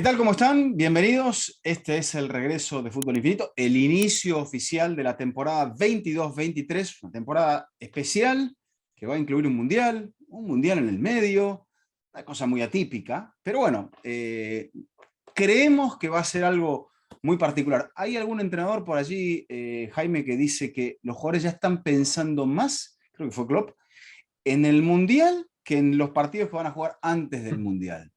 tal? ¿Cómo están? Bienvenidos. Este es el regreso de Fútbol Infinito, el inicio oficial de la temporada 22-23, una temporada especial que va a incluir un mundial en el medio, una cosa muy atípica, pero bueno, creemos que va a ser algo muy particular. Hay algún entrenador por allí, Jaime, que dice que los jugadores ya están pensando más, creo que fue Klopp, en el mundial que en los partidos que van a jugar antes del mundial.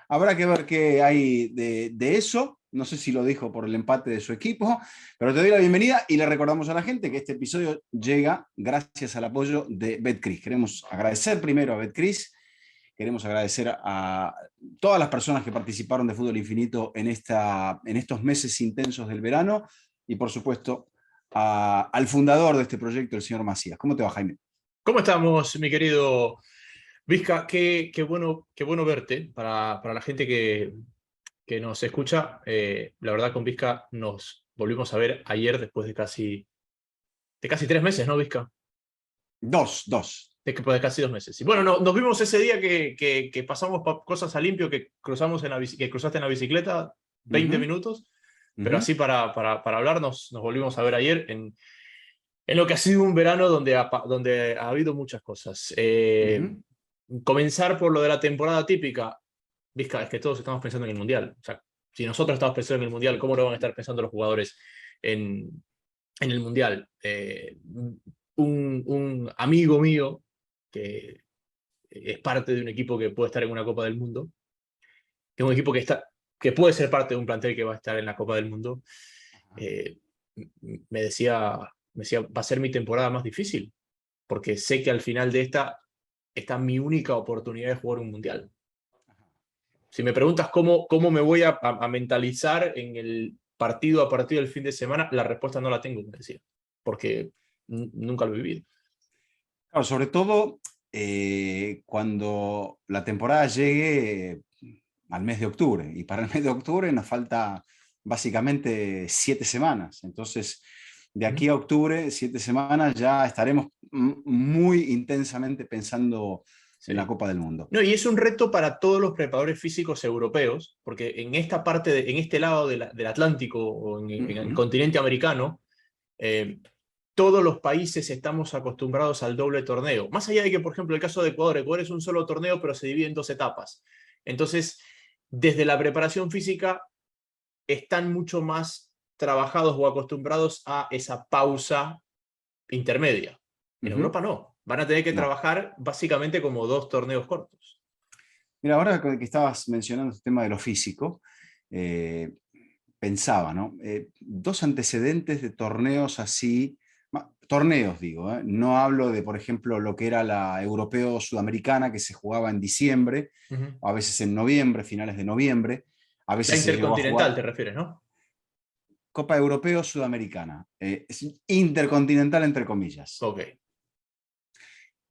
Habrá que ver qué hay de eso. No sé si lo dijo por el empate de su equipo, pero te doy la bienvenida y le recordamos a la gente que este episodio llega gracias al apoyo de Betcris. Queremos agradecer primero a Betcris, queremos agradecer a todas las personas que participaron de Fútbol Infinito en estos meses intensos del verano y por supuesto al fundador de este proyecto, el señor Macías. ¿Cómo te va, Jaime? ¿Cómo estamos, mi querido Vizca? Qué bueno verte. Para la gente que nos escucha, la verdad con Vizca nos volvimos a ver ayer después de casi 3 meses, ¿no, Vizca? Dos. Después de casi 2 meses. Y bueno, nos vimos ese día que pasamos cosas a limpio, que cruzaste en la bicicleta 20 minutos, pero así para hablar nos volvimos a ver ayer en lo que ha sido un verano donde ha habido muchas cosas. Comenzar por lo de la temporada típica. Vizca, es que todos estamos pensando en el Mundial. O sea, si nosotros estamos pensando en el Mundial, ¿cómo no van a estar pensando los jugadores en el Mundial? Un amigo mío, que es parte de un equipo que puede estar en una Copa del Mundo, que es un equipo que puede ser parte de un plantel que va a estar en la Copa del Mundo, me decía, va a ser mi temporada más difícil, porque sé que al final de esta está mi única oportunidad de jugar un Mundial. Si me preguntas cómo me voy a mentalizar en el partido a partido del fin de semana, la respuesta no la tengo, me decía, porque nunca lo he vivido. Claro, sobre todo cuando la temporada llegue al mes de octubre, y para el mes de octubre nos falta básicamente 7 semanas. Entonces, de aquí a octubre, 7 semanas, ya estaremos muy intensamente pensando en la Copa del Mundo. No, y es un reto para todos los preparadores físicos europeos, porque en esta parte, en este lado del Atlántico, o en el continente americano, todos los países estamos acostumbrados al doble torneo. Más allá de que, por ejemplo, el caso de Ecuador es un solo torneo, pero se divide en 2 etapas. Entonces, desde la preparación física, están mucho más trabajados o acostumbrados a esa pausa intermedia. En Europa no. Van a tener que trabajar básicamente como 2 torneos cortos. Mira, ahora que estabas mencionando el tema de lo físico, pensaba, ¿no? 2 antecedentes de torneos así, torneos digo, no hablo de, por ejemplo, lo que era la Europeo-Sudamericana, que se jugaba en diciembre, o a veces en noviembre, finales de noviembre. A veces la Intercontinental te refieres, ¿no? Copa Europeo-Sudamericana. Es intercontinental, entre comillas. Ok.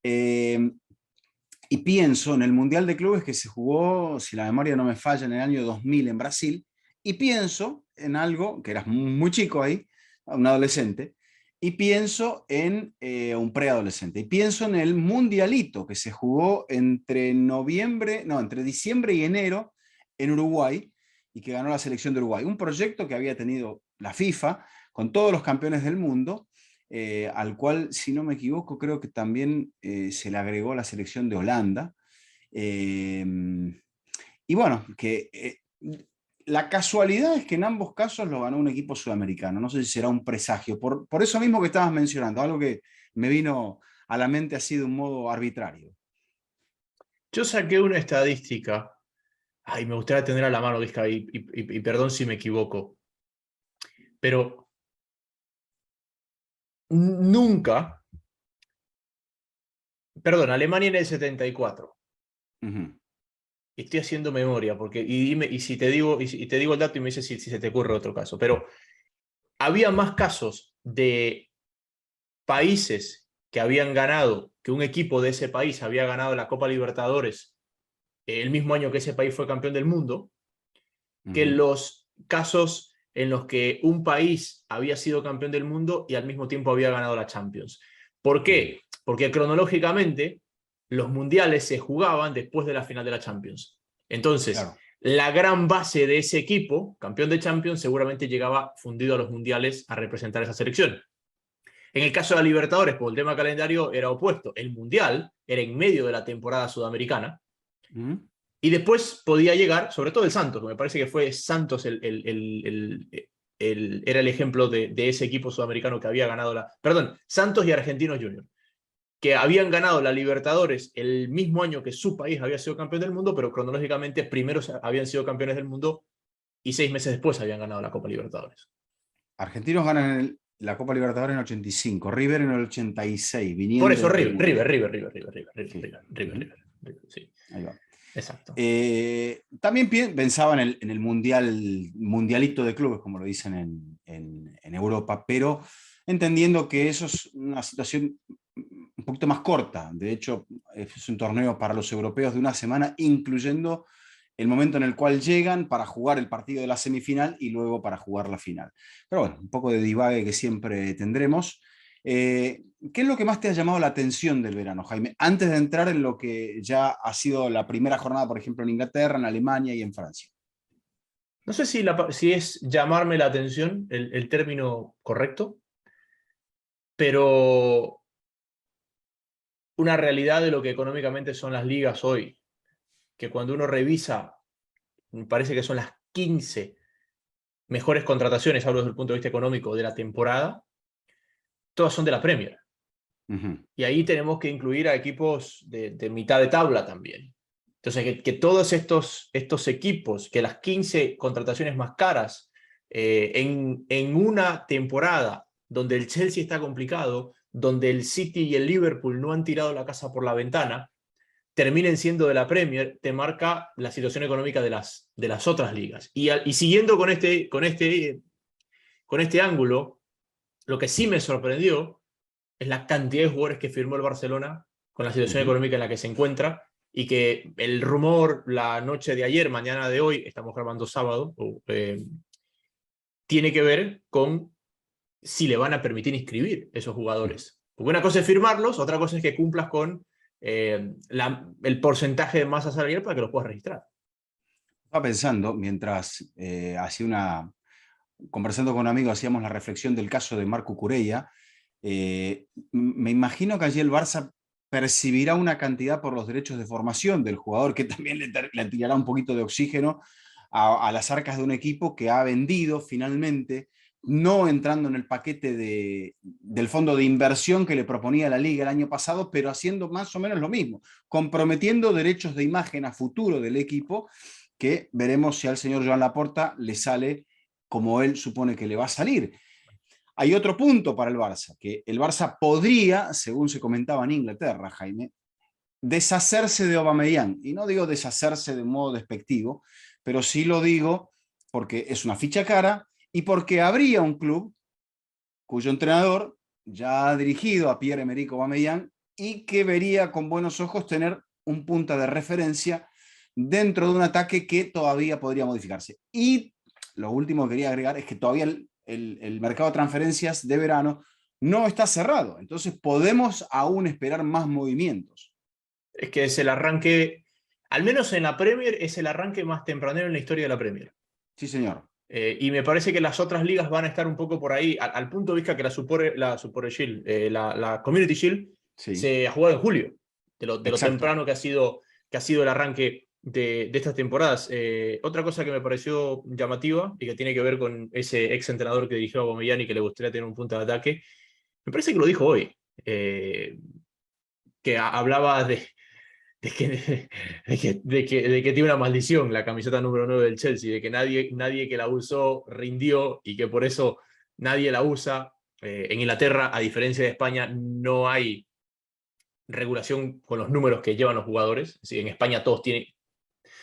Y pienso en el Mundial de Clubes que se jugó, si la memoria no me falla, en el año 2000 en Brasil, y pienso en algo, que eras muy chico ahí, un adolescente, y pienso en un preadolescente, y pienso en el Mundialito que se jugó entre diciembre y enero en Uruguay, y que ganó la selección de Uruguay. Un proyecto que había tenido la FIFA con todos los campeones del mundo, al cual, si no me equivoco, creo que también se le agregó la selección de Holanda. Y bueno, que la casualidad es que en ambos casos lo ganó un equipo sudamericano. No sé si será un presagio. Por eso mismo que estabas mencionando, algo que me vino a la mente así de un modo arbitrario. Yo saqué una estadística. Ay, me gustaría tener a la mano, Vizca, y perdón si me equivoco. Pero nunca. Perdón, Alemania en el 74. Estoy haciendo memoria, porque, y si te digo el dato y me dices si se te ocurre otro caso. Pero había más casos de países que habían ganado, que un equipo de ese país había ganado la Copa Libertadores el mismo año que ese país fue campeón del mundo, que los casos en los que un país había sido campeón del mundo y al mismo tiempo había ganado la Champions. ¿Por qué? Porque cronológicamente los mundiales se jugaban después de la final de la Champions. Entonces, claro, la gran base de ese equipo, campeón de Champions, seguramente llegaba fundido a los mundiales a representar esa selección. En el caso de la Libertadores, por el tema calendario, era opuesto. El mundial era en medio de la temporada sudamericana. Y después podía llegar, sobre todo el Santos, que me parece que fue Santos era el ejemplo de ese equipo sudamericano que había ganado Perdón, Santos y Argentinos Juniors, que habían ganado la Libertadores el mismo año que su país había sido campeón del mundo, pero cronológicamente primero habían sido campeones del mundo y 6 meses después habían ganado la Copa Libertadores. Argentinos ganan la Copa Libertadores en el 85, River en el 86. Viniendo por eso River, sí. Ahí va. Exacto. También pensaba en el mundialito de clubes, como lo dicen en Europa, pero entendiendo que eso es una situación un poquito más corta. De hecho, es un torneo para los europeos de una semana, incluyendo el momento en el cual llegan para jugar el partido de la semifinal y luego para jugar la final. Pero bueno, un poco de divague que siempre tendremos. ¿Qué es lo que más te ha llamado la atención del verano, Jaime? Antes de entrar en lo que ya ha sido la primera jornada, por ejemplo, en Inglaterra, en Alemania y en Francia. No sé si es llamarme la atención el término correcto, pero una realidad de lo que económicamente son las ligas hoy, que cuando uno revisa, me parece que son las 15 mejores contrataciones, hablo desde el punto de vista económico, de la temporada, todas son de la Premier. Y ahí tenemos que incluir a equipos de mitad de tabla también. Entonces, que todos estos equipos, que las 15 contrataciones más caras en una temporada donde el Chelsea está complicado, donde el City y el Liverpool no han tirado la casa por la ventana, terminen siendo de la Premier, te marca la situación económica de las otras ligas. Y siguiendo con este ángulo, lo que sí me sorprendió es la cantidad de jugadores que firmó el Barcelona con la situación económica en la que se encuentra, y que el rumor la noche de ayer, mañana de hoy, estamos grabando sábado, tiene que ver con si le van a permitir inscribir esos jugadores. Porque una cosa es firmarlos, otra cosa es que cumplas con el porcentaje de masa salarial para que los puedas registrar. Estaba pensando, mientras conversando con un amigo, hacíamos la reflexión del caso de Marco Cucurella. Me imagino que allí el Barça percibirá una cantidad por los derechos de formación del jugador que también le tirará un poquito de oxígeno a las arcas de un equipo que ha vendido finalmente, no entrando en el paquete del fondo de inversión que le proponía la Liga el año pasado, pero haciendo más o menos lo mismo, comprometiendo derechos de imagen a futuro del equipo, que veremos si al señor Joan Laporta le sale como él supone que le va a salir. Hay otro punto para el Barça, que el Barça podría, según se comentaba en Inglaterra, Jaime, deshacerse de Aubameyang. Y no digo deshacerse de modo despectivo, pero sí lo digo porque es una ficha cara y porque habría un club cuyo entrenador ya ha dirigido a Pierre-Emerick Aubameyang y que vería con buenos ojos tener un punta de referencia dentro de un ataque que todavía podría modificarse. Y lo último que quería agregar es que todavía el mercado de transferencias de verano no está cerrado. Entonces podemos aún esperar más movimientos. Es que es el arranque, al menos en la Premier, es el arranque más tempranero en la historia de la Premier. Sí, señor. Y me parece que las otras ligas van a estar un poco por ahí, al punto de vista que la Super Shield, la Community Shield, sí, se ha jugado en julio, de lo temprano que ha sido el arranque de estas temporadas. Otra cosa que me pareció llamativa y que tiene que ver con ese ex entrenador que dirigió a Aubameyang y que le gustaría tener un punto de ataque, me parece que lo dijo hoy, que hablaba de que tiene una maldición la camiseta número 9 del Chelsea, de que nadie que la usó rindió y que por eso nadie la usa. En Inglaterra, a diferencia de España, no hay regulación con los números que llevan los jugadores. En España todos tienen,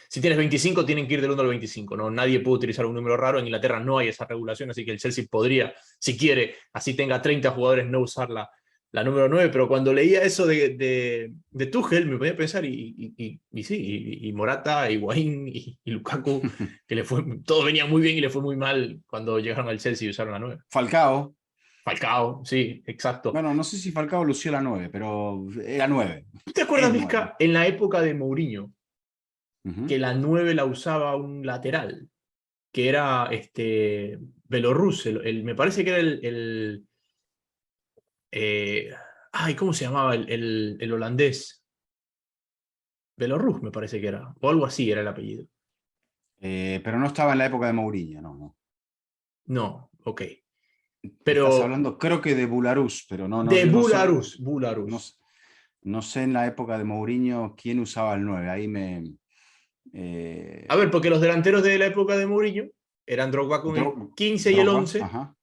si tienes 25 tienen que ir del 1 al 25, ¿no? Nadie puede utilizar un número raro. En Inglaterra no hay esa regulación, así que el Chelsea podría, si quiere, así tenga 30 jugadores, no usarla la número 9, pero cuando leía eso de Tuchel me podía pensar, y Morata, Higuaín y Lukaku, que todos venían muy bien y le fue muy mal cuando llegaron al Chelsea y usaron la 9. Falcao, sí, exacto. Bueno, no sé si Falcao lució la 9, pero era 9. ¿Te acuerdas, Vizca, en la época de Mourinho? que la 9 la usaba un lateral, que era Belorus, me parece que era ay, ¿cómo se llamaba el holandés? Belorus me parece que era, o algo así era el apellido. Pero no estaba en la época de Mourinho, no, no. No, ok. Estás Pero hablando, creo que de Bularus, pero no, no, de yo no sé, Bularus, no, Bularus. no sé en la época de Mourinho quién usaba el 9. Ahí me... A ver, porque los delanteros de la época de Mourinho eran Drogba con el 15 y el Drogba, 11. ajá.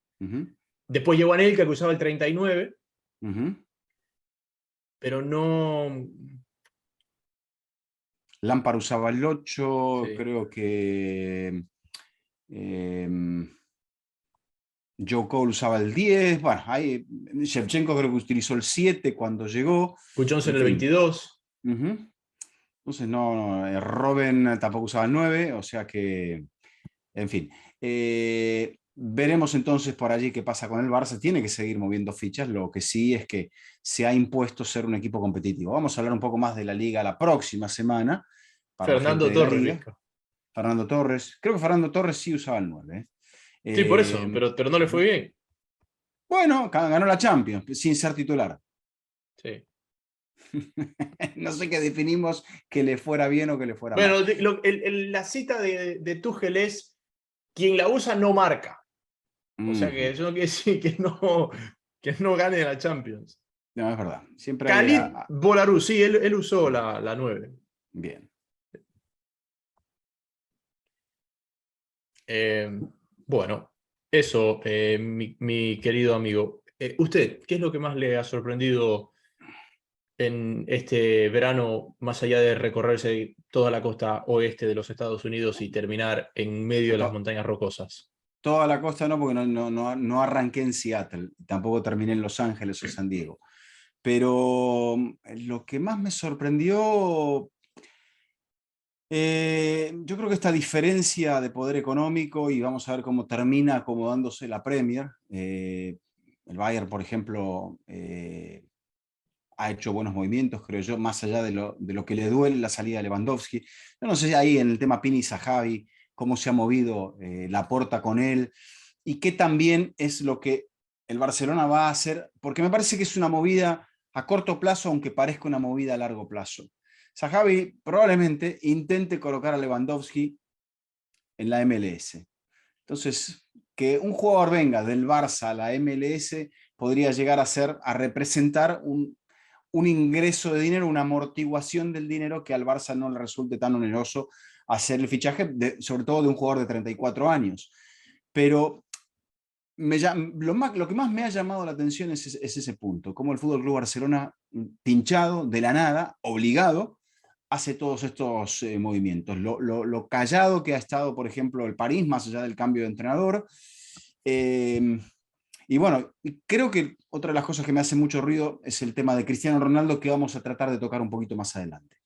Después llegó Anelka, que usaba el 39, Ujú. pero no... Lampard usaba el 8, Sí. creo que Joe Cole usaba el 10, bueno, ahí Shevchenko creo que utilizó el 7 cuando llegó, Johnson en en el fin. 22. Ujú. Entonces, no, Robben tampoco usaba el 9, o sea que, en fin. Veremos entonces por allí qué pasa con el Barça. Tiene que seguir moviendo fichas, lo que sí es que se ha impuesto ser un equipo competitivo. Vamos a hablar un poco más de la liga la próxima semana, para la gente Fernando de la Torres, liga. Vizca. Fernando Torres, creo que Fernando Torres sí usaba el 9. Sí, por eso, pero no le fue bien. Bueno, ganó la Champions sin ser titular. Sí. No sé qué definimos que le fuera bien o que le fuera mal. Bueno, la cita de Tuchel es: quien la usa no marca. O sea que eso no quiere decir que no gane la Champions. No, es verdad. Siempre hay... Khalid Bolarus, sí, él usó la 9. Bien. Bueno, eso, mi querido amigo. ¿Usted qué es lo que más le ha sorprendido en este verano, más allá de recorrerse toda la costa oeste de los Estados Unidos y terminar en medio de las To- montañas rocosas? Toda la costa no, porque no arranqué en Seattle, tampoco terminé en Los Ángeles o San Diego. Pero lo que más me sorprendió, yo creo que esta diferencia de poder económico, y vamos a ver cómo termina acomodándose la Premier. El Bayern, por ejemplo, ha hecho buenos movimientos, creo yo, más allá de lo que le duele la salida de Lewandowski. Yo no sé ahí en el tema Pini Zahavi, cómo se ha movido Laporta con él, y qué también es lo que el Barcelona va a hacer, porque me parece que es una movida a corto plazo, aunque parezca una movida a largo plazo. Zahavi probablemente intente colocar a Lewandowski en la MLS. Entonces, que un jugador venga del Barça a la MLS podría llegar a representar un ingreso de dinero, una amortiguación del dinero que al Barça no le resulte tan oneroso hacer el fichaje, sobre todo de un jugador de 34 años. Pero lo que más me ha llamado la atención es ese punto, cómo el Fútbol Club Barcelona, pinchado de la nada, obligado, hace todos estos movimientos. Lo callado que ha estado, por ejemplo, el París, más allá del cambio de entrenador. Y bueno, creo que otra de las cosas que me hace mucho ruido es el tema de Cristiano Ronaldo, que vamos a tratar de tocar un poquito más adelante.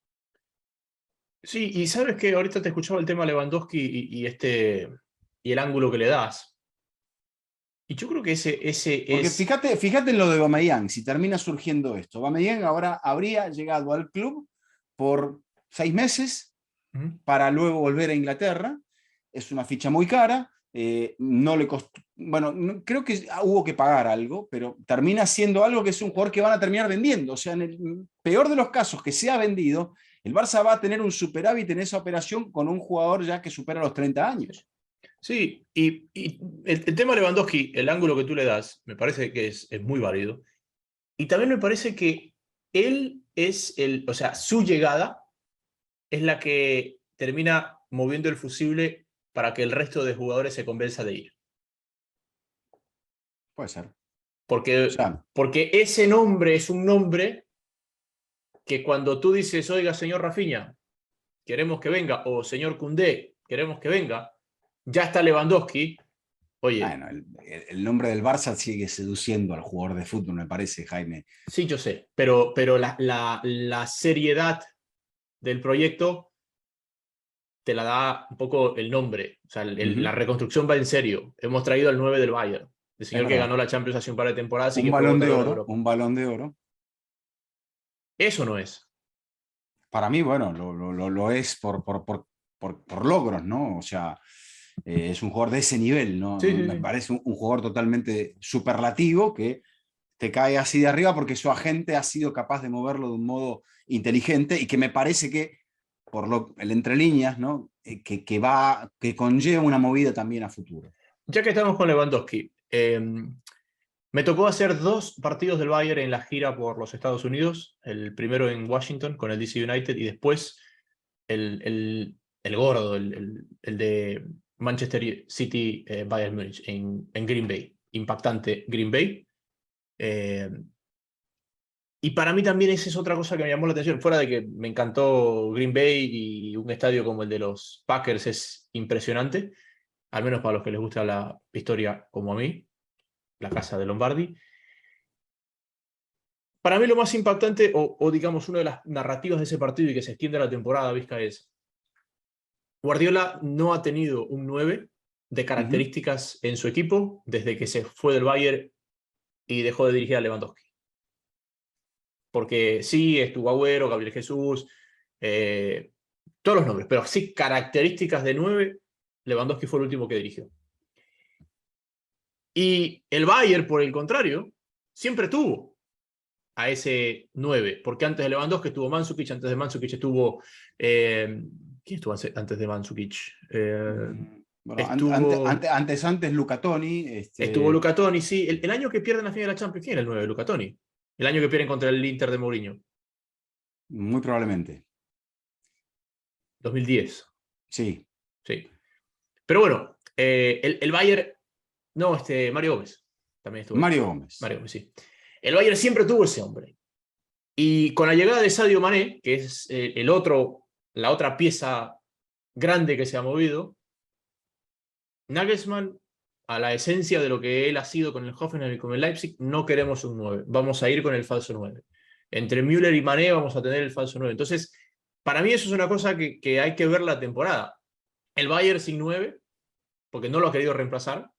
Sí, y sabes que ahorita te escuchaba el tema Lewandowski y el ángulo que le das. Y yo creo que ese Porque es... fíjate en lo de Aubameyang, si termina surgiendo esto. Aubameyang ahora habría llegado al club por 6 meses para luego volver a Inglaterra. Es una ficha muy cara, no le costó, bueno, creo que hubo que pagar algo, pero termina siendo algo que es un jugador que van a terminar vendiendo. O sea, en el peor de los casos que sea vendido, el Barça va a tener un superávit en esa operación con un jugador ya que supera los 30 años. Sí, y el tema Lewandowski, el ángulo que tú le das, me parece que es muy válido. Y también me parece que él es o sea, su llegada es la que termina moviendo el fusible para que el resto de jugadores se convenza de ir. Puede ser. O Porque, sea, porque ese nombre es un nombre que cuando tú dices, oiga, señor Rafinha, queremos que venga, o señor Koundé, queremos que venga, ya está Lewandowski. Oye, bueno, el nombre del Barça sigue seduciendo al jugador de fútbol, me parece, Jaime. sí, yo sé, pero la seriedad del proyecto te la da un poco el nombre. O sea, la Uh-huh. reconstrucción va en serio. Hemos traído al 9 del Bayern, el Es señor que verdad. ganó la Champions hace un par de temporadas y Un que fue balón de votador de oro, Europa. un balón de oro. Eso no es. Para mí, bueno, lo es por logros, ¿no? O sea, es un jugador de ese nivel, ¿no? Sí, sí, Me sí. parece un jugador totalmente superlativo que te cae así de arriba porque su agente ha sido capaz de moverlo de un modo inteligente y que me parece que, el entre líneas, ¿no? Que conlleva una movida también a futuro. Ya que estamos con Lewandowski, me tocó hacer 2 partidos del Bayern en la gira por los Estados Unidos, el primero en Washington con el DC United y después el gordo, el de Manchester City, Bayern Múnich, en Green Bay. Impactante Green Bay. Eh, y para mí también esa es otra cosa que me llamó la atención, fuera de que me encantó Green Bay y un estadio como el de los Packers es impresionante, al menos para los que les gusta la historia como a mí, la casa de Lombardi. Para mí lo más impactante, o digamos una de las narrativas de ese partido y que se extiende a la temporada, Vizca, es Guardiola no ha tenido un 9 de Uh -huh. características en su equipo desde que se fue del Bayern y dejó de dirigir a Lewandowski. Porque sí, estuvo Agüero, Gabriel Jesús, todos los nombres, pero sí características de 9, Lewandowski fue el último que dirigió. Y el Bayern, por el contrario, siempre tuvo a ese 9, porque antes de Lewandowski estuvo Mandzukic, antes de Mandzukic estuvo... ¿quién estuvo antes de Mandzukic? Bueno, Estuvo... antes Luca Toni. Estuvo Luca Toni, sí. El año que pierden la final de la Champions, ¿quién era el 9? Luca Toni. El año que pierden contra el Inter de Mourinho. Muy probablemente. 2010. Sí. Sí. Pero bueno, el Bayern... No, Mario Gómez. También estuvo ahí. Mario Gómez. Mario Gómez, sí. El Bayern siempre tuvo ese hombre. Y con la llegada de Sadio Mané, que es la otra pieza grande que se ha movido, Nagelsmann, a la esencia de lo que él ha sido con el Hoffenheim y con el Leipzig, no queremos un 9. Vamos a ir con el falso 9. Entre Müller y Mané vamos a tener el falso 9. Entonces, para mí eso es una cosa que hay que ver la temporada. El Bayern sin 9, porque no lo ha querido reemplazar.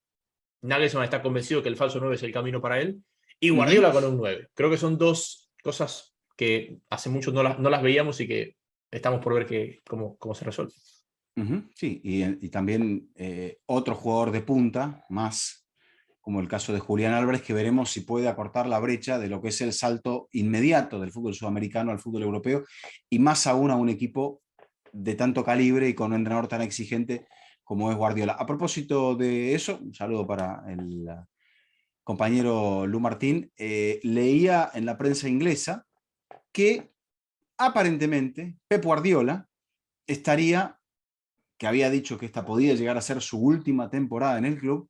Nagelsmann está convencido que el falso 9 es el camino para él. Y Guardiola con un 9. Creo que son dos cosas que hace mucho no las veíamos y que estamos por ver cómo se resuelve. Sí, y también otro jugador de punta, más como el caso de Julián Álvarez, que veremos si puede acortar la brecha de lo que es el salto inmediato del fútbol sudamericano al fútbol europeo, y más aún a un equipo de tanto calibre y con un entrenador tan exigente como es Guardiola. A propósito de eso, un saludo para el compañero Lu Martín, leía en la prensa inglesa que aparentemente Pep Guardiola estaría, que había dicho que esta podía llegar a ser su última temporada en el club,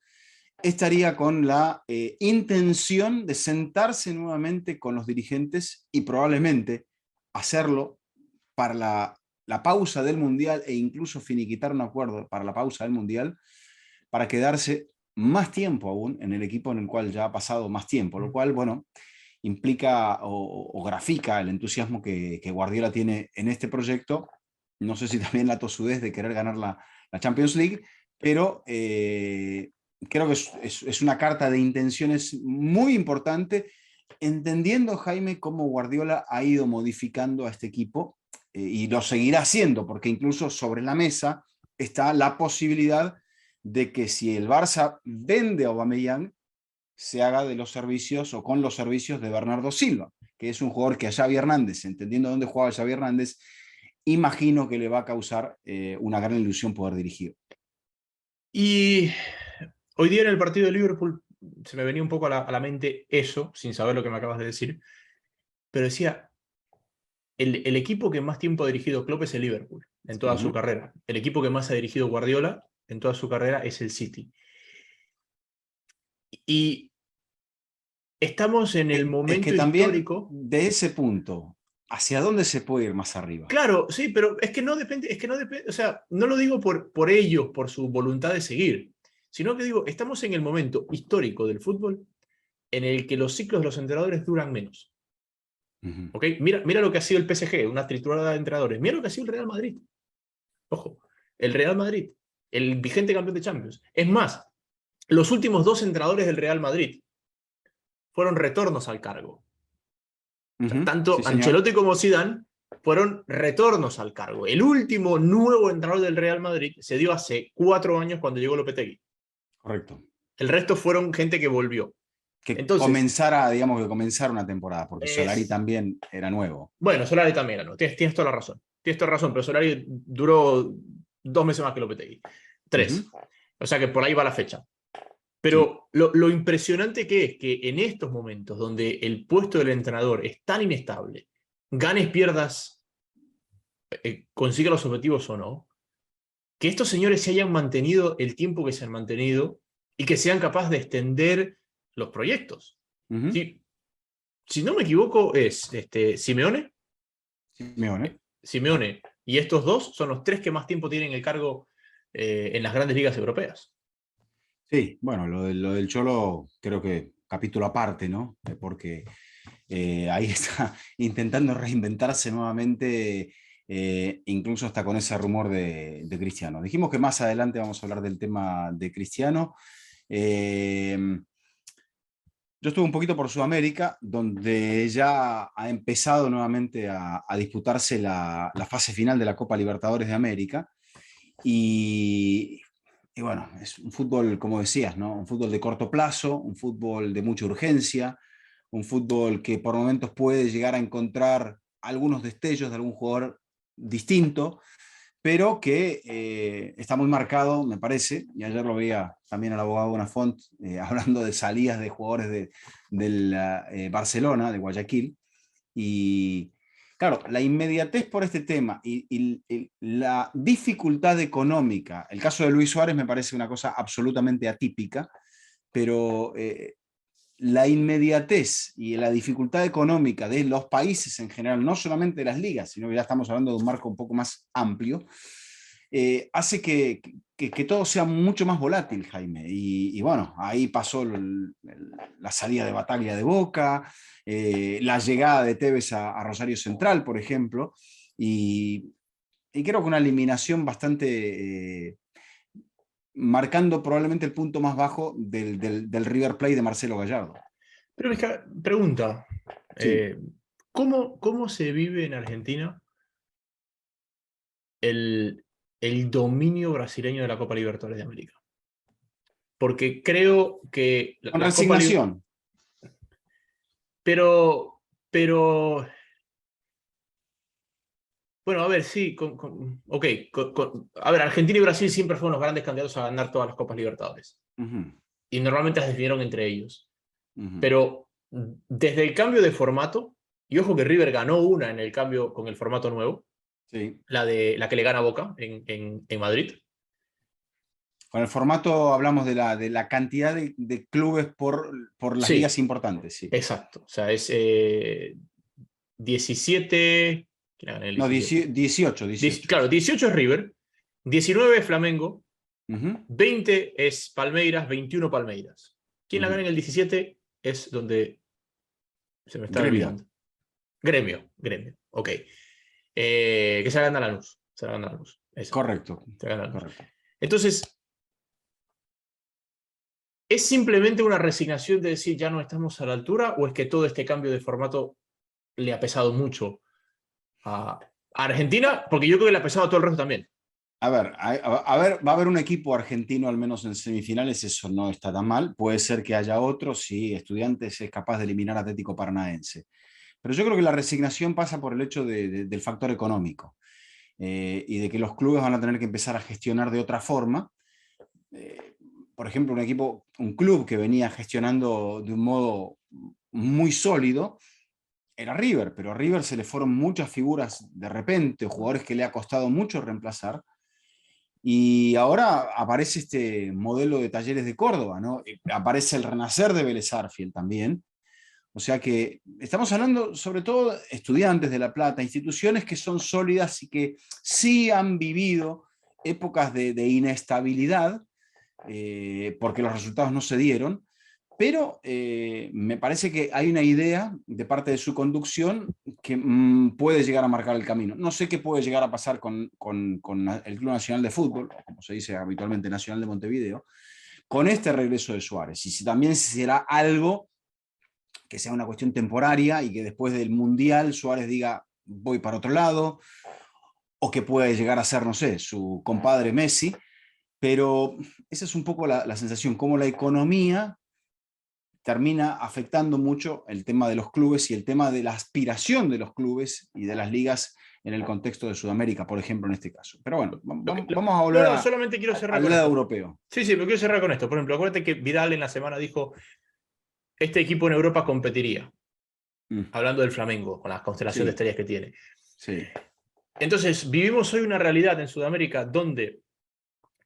estaría con la intención de sentarse nuevamente con los dirigentes y probablemente hacerlo para la pausa del Mundial e incluso finiquitar un acuerdo para la pausa del Mundial para quedarse más tiempo aún en el equipo en el cual ya ha pasado más tiempo, lo cual, bueno, implica o grafica el entusiasmo que Guardiola tiene en este proyecto. No sé si también la tosudez de querer ganar la Champions League, pero creo que es una carta de intenciones muy importante, entendiendo, Jaime, cómo Guardiola ha ido modificando a este equipo y lo seguirá haciendo, porque incluso sobre la mesa está la posibilidad de que si el Barça vende a Aubameyang, se haga de los servicios o con los servicios de Bernardo Silva, que es un jugador que a Xavi Hernández, entendiendo dónde jugaba Xavi Hernández, imagino que le va a causar una gran ilusión poder dirigir. Y hoy día en el partido de Liverpool se me venía un poco a la mente eso, sin saber lo que me acabas de decir, pero decía, el equipo que más tiempo ha dirigido Klopp es el Liverpool, en toda su carrera. El equipo que más ha dirigido Guardiola en toda su carrera es el City. Y estamos en el momento es que también histórico. de ese punto, ¿hacia dónde se puede ir más arriba? Claro, sí, pero es que no depende, o sea, no lo digo por ellos, por su voluntad de seguir, sino que digo, estamos en el momento histórico del fútbol en el que los ciclos de los entrenadores duran menos. ¿Okay? Mira lo que ha sido el PSG, una triturada de entrenadores. Mira lo que ha sido el Real Madrid. Ojo, el Real Madrid, el vigente campeón de Champions. Es más, los últimos 2 entrenadores del Real Madrid fueron retornos al cargo. O sea, tanto Sí, señor. Ancelotti como Zidane fueron retornos al cargo. El último nuevo entrenador del Real Madrid se dio hace 4 años cuando llegó Lopetegui. Correcto. El resto fueron gente que volvió. Que Entonces, comenzara, digamos, que comenzara una temporada, porque Solari también era nuevo. Bueno, Solari también era nuevo. Tienes toda la razón. Tienes toda la razón, pero Solari duró 2 meses más que Lopetegui. 3. O sea que por ahí va la fecha. Pero sí, lo impresionante que es que en estos momentos donde el puesto del entrenador es tan inestable, ganes, pierdas, consiga los objetivos o no, que estos señores se hayan mantenido el tiempo que se han mantenido y que sean capaces de extender los proyectos. ¿Sí? Si no me equivoco, es Simeone. Simeone. Y estos dos son los 3 que más tiempo tienen el cargo en las grandes ligas europeas. Sí, bueno, lo del Cholo creo que capítulo aparte, ¿no? Porque ahí está intentando reinventarse nuevamente, incluso hasta con ese rumor de Cristiano. Dijimos que más adelante vamos a hablar del tema de Cristiano. Yo estuve un poquito por Sudamérica, donde ya ha empezado nuevamente a disputarse la fase final de la Copa Libertadores de América. Y bueno, es un fútbol, como decías, ¿no? Un fútbol de corto plazo, un fútbol de mucha urgencia, un fútbol que por momentos puede llegar a encontrar algunos destellos de algún jugador distinto, pero que está muy marcado, me parece, y ayer lo veía también al abogado Bonafont hablando de salidas de jugadores del Barcelona, de Guayaquil, y claro, la inmediatez por este tema y la dificultad económica, el caso de Luis Suárez me parece una cosa absolutamente atípica, pero la inmediatez y la dificultad económica de los países en general, no solamente de las ligas, sino que ya estamos hablando de un marco un poco más amplio, hace que todo sea mucho más volátil, Jaime. Y bueno, ahí pasó la salida de Bataglia de Boca, la llegada de Tevez a Rosario Central, por ejemplo, y creo que una eliminación bastante... marcando probablemente el punto más bajo del River Plate de Marcelo Gallardo. Pero pregunta, Sí. ¿cómo se vive en Argentina el dominio brasileño de la Copa Libertadores de América? Porque creo que Con la Copa resignación. pero bueno, a ver, sí, ok. A ver, Argentina y Brasil siempre fueron los grandes candidatos a ganar todas las Copas Libertadores. Y normalmente las definieron entre ellos. Pero desde el cambio de formato, y ojo que River ganó una en el cambio con el formato nuevo, sí, la que le gana a Boca en Madrid. con el formato hablamos de la cantidad de clubes por las ligas importantes. Sí. Exacto. O sea, es 17... ¿Quién gana el 17? No, 18. Claro, 18 es River, 19 es Flamengo, 20 es Palmeiras, 21 Palmeiras. ¿Quién la gana en el 17? Es donde se me está olvidando. Gremio. Ok. Que se la gana Lanús. Correcto. Entonces, ¿es simplemente una resignación de decir ya no estamos a la altura o es que todo este cambio de formato le ha pesado mucho a Argentina? Porque yo creo que le ha pesado a todo el resto también. A ver, va a haber un equipo argentino al menos en semifinales, eso no está tan mal. Puede ser que haya otro si Estudiantes es capaz de eliminar a Atlético Paranaense. Pero yo creo que la resignación pasa por el hecho del factor económico y de que los clubes van a tener que empezar a gestionar de otra forma. Por ejemplo, un club que venía gestionando de un modo muy sólido era River, pero a River se le fueron muchas figuras de repente, jugadores que le ha costado mucho reemplazar. Y ahora aparece este modelo de Talleres de Córdoba, ¿no? Aparece el renacer de Vélez Sarsfield también. O sea que estamos hablando sobre todo de Estudiantes de La Plata, instituciones que son sólidas y que sí han vivido épocas de inestabilidad, porque los resultados no se dieron, pero me parece que hay una idea de parte de su conducción que puede llegar a marcar el camino. No sé qué puede llegar a pasar con el Club Nacional de Fútbol, como se dice habitualmente Nacional de Montevideo, con este regreso de Suárez. Y si también será algo que sea una cuestión temporaria y que después del Mundial Suárez diga, voy para otro lado, o que puede llegar a ser, no sé, su compadre Messi, pero esa es un poco la sensación, cómo la economía termina afectando mucho el tema de los clubes y el tema de la aspiración de los clubes y de las ligas en el contexto de Sudamérica, por ejemplo, en este caso. Pero bueno, vamos a volver No, solamente quiero cerrar al con lado esto. europeo. Sí, pero quiero cerrar con esto. Por ejemplo, acuérdate que Vidal en la semana dijo, este equipo en Europa competiría, Mm, hablando del Flamengo, con la constelación de sí, estrellas que tiene. sí. Entonces, vivimos hoy una realidad en Sudamérica donde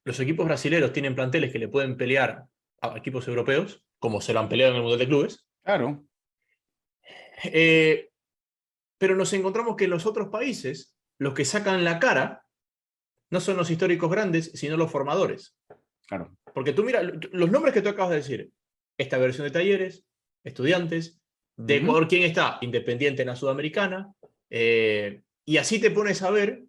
los equipos brasileños tienen planteles que le pueden pelear a equipos europeos, como se lo han peleado en el Mundial de Clubes, Claro. pero nos encontramos que en los otros países los que sacan la cara no son los históricos grandes, sino los formadores. Claro. Porque tú mira, los nombres que tú acabas de decir, esta versión de Talleres, Estudiantes, de Ecuador, ¿quién está? Independiente en la Sudamericana, y así te pones a ver,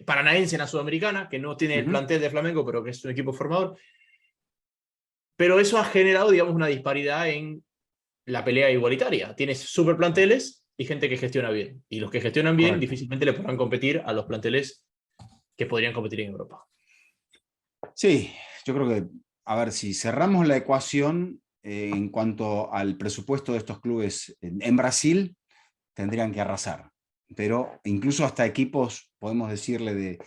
Paranaense en la Sudamericana, que no tiene el plantel de Flamengo, pero que es un equipo formador, pero eso ha generado, digamos, una disparidad en la pelea igualitaria. Tienes super planteles y gente que gestiona bien, y los que gestionan bien Correcto. difícilmente le podrán competir a los planteles que podrían competir en Europa. Sí, yo creo que, a ver, si cerramos la ecuación en cuanto al presupuesto de estos clubes en Brasil, tendrían que arrasar. Pero incluso hasta equipos, podemos decirle,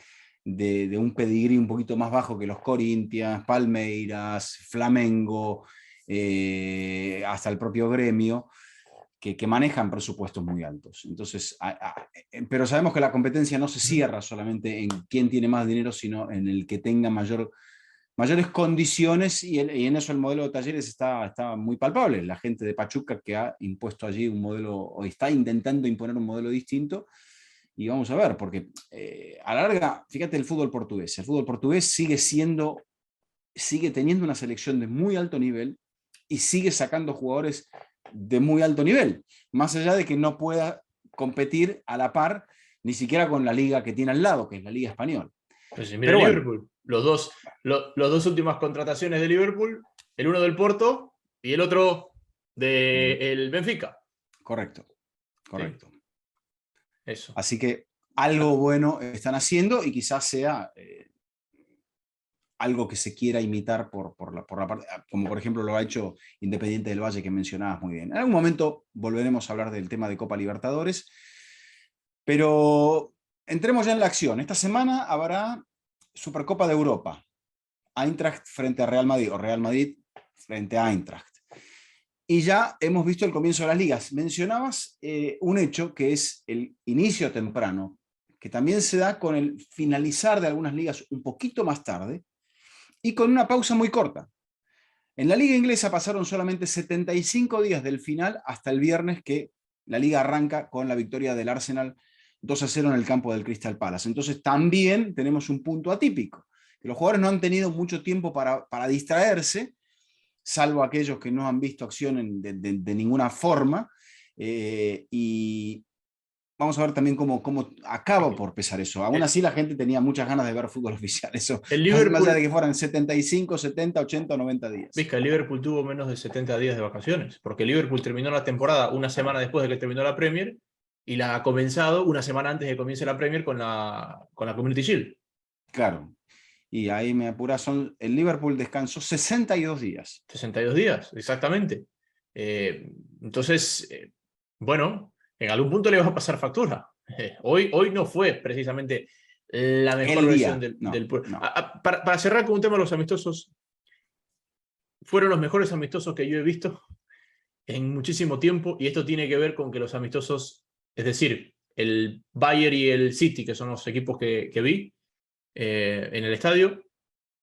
de un pedigrí un poquito más bajo que los Corinthians, Palmeiras, Flamengo, hasta el propio Gremio, que manejan presupuestos muy altos. Entonces, pero sabemos que la competencia no se cierra solamente en quién tiene más dinero, sino en el que tenga mayores condiciones, y en eso el modelo de Talleres está muy palpable. La gente de Pachuca que ha impuesto allí un modelo, o está intentando imponer un modelo distinto, y vamos a ver, porque a la larga, fíjate el fútbol portugués sigue teniendo una selección de muy alto nivel y sigue sacando jugadores de muy alto nivel, más allá de que no pueda competir a la par ni siquiera con la liga que tiene al lado, que es la Liga Española. Pues mira Pero bueno, Liverpool, los dos últimas contrataciones de Liverpool, el uno del Porto y el otro del Benfica. correcto, Sí, correcto. eso. Así que algo bueno están haciendo, y quizás sea algo que se quiera imitar por la parte, como por ejemplo lo ha hecho Independiente del Valle, que mencionabas muy bien. En algún momento volveremos a hablar del tema de Copa Libertadores, pero entremos ya en la acción. Esta semana habrá Supercopa de Europa. Eintracht frente a Real Madrid, o Real Madrid frente a Eintracht. Y ya hemos visto el comienzo de las ligas. Mencionabas un hecho que es el inicio temprano, que también se da con el finalizar de algunas ligas un poquito más tarde y con una pausa muy corta. En la liga inglesa pasaron solamente 75 días del final hasta el viernes, que la liga arranca con la victoria del Arsenal 2-0 en el campo del Crystal Palace. Entonces también tenemos un punto atípico, que los jugadores no han tenido mucho tiempo para distraerse, salvo aquellos que no han visto acción de ninguna forma, y vamos a ver también cómo acaba por pesar eso. Aún El, así la gente tenía muchas ganas de ver fútbol oficial, eso, el más allá de Liverpool, que fueran 75, 70, 80 o 90 días. Vizca, el Liverpool tuvo menos de 70 días de vacaciones, porque el Liverpool terminó la temporada una semana después de que terminó la Premier y la ha comenzado una semana antes de que comience la Premier con la Community Shield. Claro, y ahí me apura, el Liverpool descansó 62 días. 62 días, exactamente. Entonces, bueno, en algún punto le va a pasar factura. Hoy no fue precisamente la mejor El versión día, no, no. Para cerrar con un tema de los amistosos, fueron los mejores amistosos que yo he visto en muchísimo tiempo, y esto tiene que ver con que los amistosos, es decir, el Bayern y el City, que son los equipos que vi en el estadio,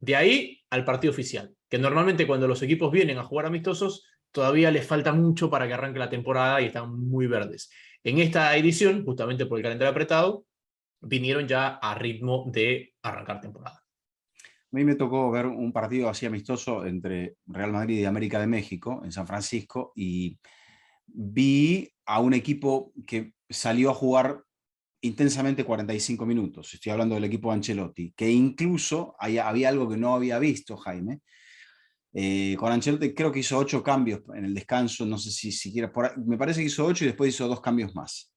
de ahí al partido oficial, que normalmente cuando los equipos vienen a jugar amistosos, todavía les falta mucho para que arranque la temporada y están muy verdes. En esta edición, justamente por el calendario apretado, vinieron ya a ritmo de arrancar temporada. A mí me tocó ver un partido así amistoso entre Real Madrid y América de México en San Francisco, y vi a un equipo que salió a jugar intensamente 45 minutos. Estoy hablando del equipo de Ancelotti, que incluso había algo que no había visto, Jaime. Con Ancelotti creo que hizo 8 cambios en el descanso, no sé si siquiera, me parece que hizo 8 y después hizo 2 cambios más.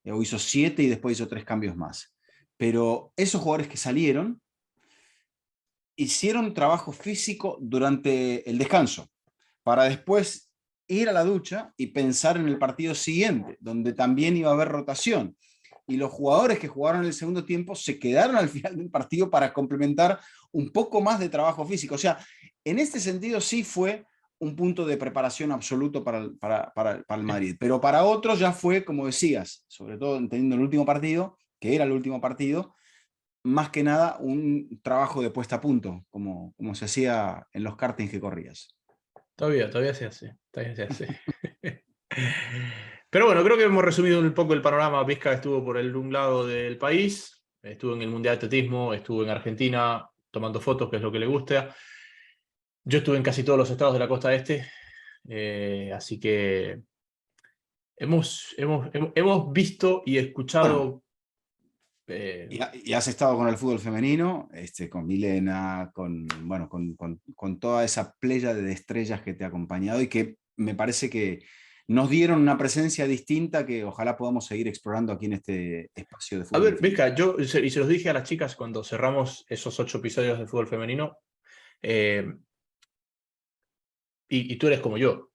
o hizo 7 y después hizo 3 cambios más. Pero esos jugadores que salieron hicieron trabajo físico durante el descanso, para después ir a la ducha y pensar en el partido siguiente, donde también iba a haber rotación. Y los jugadores que jugaron el segundo tiempo se quedaron al final del partido para complementar un poco más de trabajo físico. O sea, en este sentido sí fue un punto de preparación absoluto para el Madrid. Pero para otros ya fue, como decías, sobre todo entendiendo el último partido, que era el último partido, más que nada un trabajo de puesta a punto, como se hacía en los kartings que corrías. Todavía se hace, todavía se hace. Pero bueno, creo que hemos resumido un poco el panorama. Vizca estuvo por un lado del país, estuvo en el Mundial de Atletismo, estuvo en Argentina tomando fotos, que es lo que le gusta. Yo estuve en casi todos los estados de la costa este, así que hemos visto y Bueno, escuchado. y has estado con el fútbol femenino, con Milena, bueno, con toda esa playa de estrellas que te ha acompañado y que me parece que nos dieron una presencia distinta que ojalá podamos seguir explorando aquí en este espacio de A fútbol ver, infinito. Vizca, y se los dije a las chicas cuando cerramos esos 8 episodios de fútbol femenino, eh, y tú eres como yo.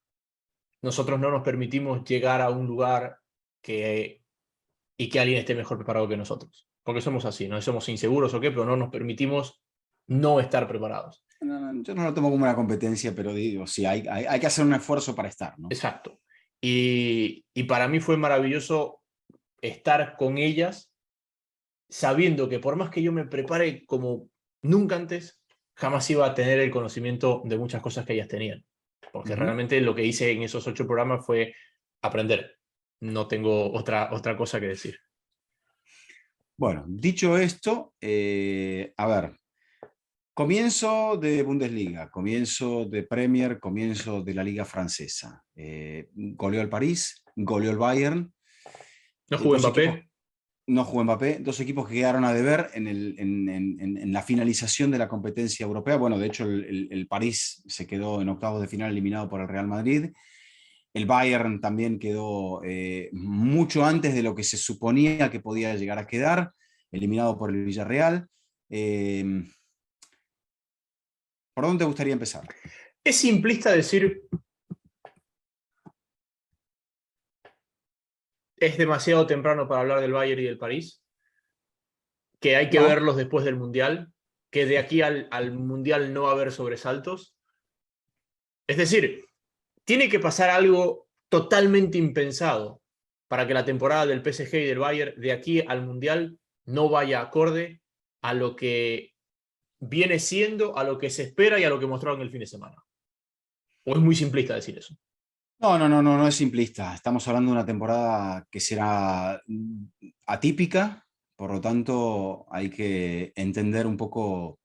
Nosotros no nos permitimos llegar a un lugar y que alguien esté mejor preparado que nosotros. Porque somos así, no somos inseguros o qué, pero no nos permitimos no estar preparados. Yo no lo tomo como una competencia, pero digo, sí, hay que hacer un esfuerzo para estar, ¿no? Exacto. Y para mí fue maravilloso estar con ellas, sabiendo que por más que yo me prepare como nunca antes, jamás iba a tener el conocimiento de muchas cosas que ellas tenían. Porque realmente lo que hice en esos 8 programas fue aprender. No tengo otra cosa que decir. Bueno, dicho esto, a ver, comienzo de Bundesliga, comienzo de Premier, comienzo de la Liga Francesa. Goleó el París, goleó el Bayern. ¿No jugó Dos equipos, Mbappé? no jugó Mbappé, dos equipos que quedaron a deber en la finalización de la competencia europea. Bueno, de hecho, el París se quedó en octavos de final eliminado por el Real Madrid. El Bayern también quedó mucho antes de lo que se suponía que podía llegar a quedar, eliminado por el Villarreal. ¿Por dónde te gustaría empezar? Es simplista decir es demasiado temprano para hablar del Bayern y del París, que hay que No, verlos después del Mundial, que de aquí al Mundial no va a haber sobresaltos. Es decir, tiene que pasar algo totalmente impensado para que la temporada del PSG y del Bayern de aquí al Mundial no vaya acorde a lo que viene siendo, a lo que se espera y a lo que mostraron el fin de semana. ¿O es muy simplista decir eso? no es simplista. Estamos hablando de una temporada que será atípica, por lo tanto hay que entender un poco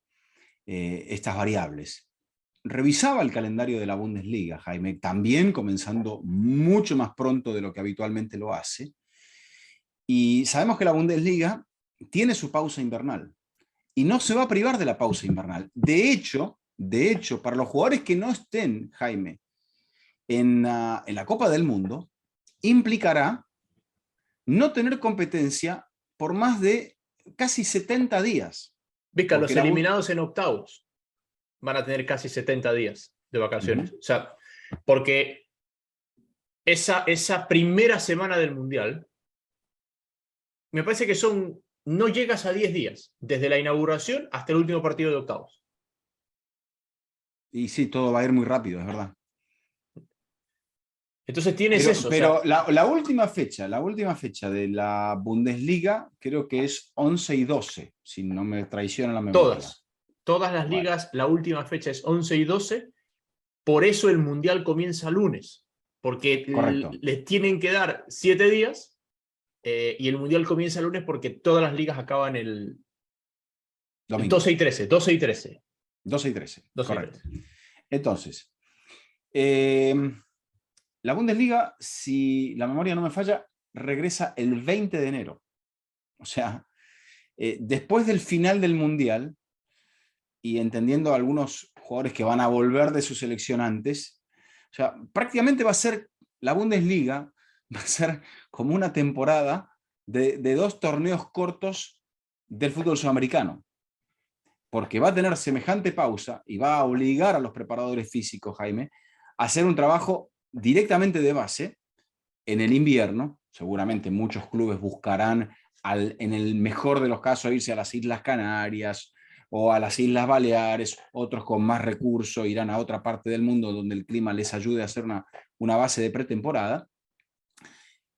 estas variables. Revisaba el calendario de la Bundesliga, Jaime, también comenzando mucho más pronto de lo que habitualmente lo hace. Y sabemos que la Bundesliga tiene su pausa invernal y no se va a privar de la pausa invernal. De hecho, para los jugadores que no estén, Jaime, en la Copa del Mundo, implicará no tener competencia por más de casi 70 días. Vizca, Porque los eliminados en octavos van a tener casi 70 días de vacaciones. O sea, porque esa primera semana del Mundial, me parece que no llegas a 10 días, desde la inauguración hasta el último partido de octavos. Y sí, todo va a ir muy rápido, es verdad. Entonces tienes eso. O sea, Pero la última fecha de la Bundesliga creo que es 11 y 12, si no me traiciona la memoria. todas las Bueno, ligas, la última fecha es 11 y 12, por eso el Mundial comienza lunes, porque correcto. les tienen que dar 7 días y el Mundial comienza el lunes porque todas las ligas acaban el Domingo. 12 y 13, 12 y 13. 12 y 13, 12 y correcto. 13. Entonces, la Bundesliga, si la memoria no me falla, regresa el 20 de enero. O sea, después del final del Mundial, y entendiendo algunos jugadores que van a volver de su selección antes, o sea, prácticamente va a ser la Bundesliga, va a ser como una temporada de 2 torneos cortos del fútbol sudamericano, porque va a tener semejante pausa y va a obligar a los preparadores físicos, Jaime, a hacer un trabajo directamente de base en el invierno. Seguramente muchos clubes buscarán, en el mejor de los casos, irse a las Islas Canarias o a las Islas Baleares. Otros con más recursos irán a otra parte del mundo donde el clima les ayude a hacer una base de pretemporada,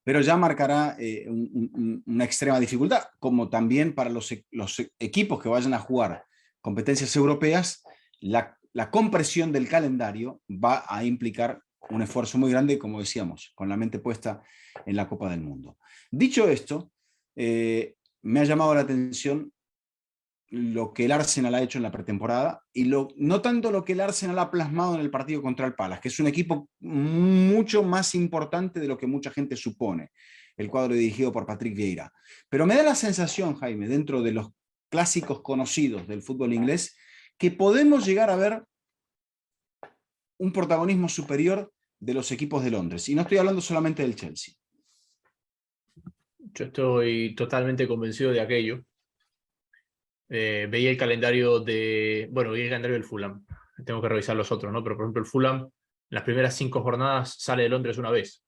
pero ya marcará una extrema dificultad, como también para los equipos que vayan a jugar competencias europeas. La compresión del calendario va a implicar un esfuerzo muy grande, como decíamos, con la mente puesta en la Copa del Mundo. Dicho esto, me ha llamado la atención lo que el Arsenal ha hecho en la pretemporada y no tanto lo que el Arsenal ha plasmado en el partido contra el Palace, que es un equipo mucho más importante de lo que mucha gente supone, el cuadro dirigido por Patrick Vieira. Pero me da la sensación, Jaime, dentro de los clásicos conocidos del fútbol inglés, que podemos llegar a ver un protagonismo superior de los equipos de Londres. Y no estoy hablando solamente del Chelsea. Yo estoy totalmente convencido de aquello. Veía el calendario del Fulham. Tengo que revisar los otros, ¿no? Pero, por ejemplo, el Fulham, en las primeras 5 jornadas, sale de Londres una vez.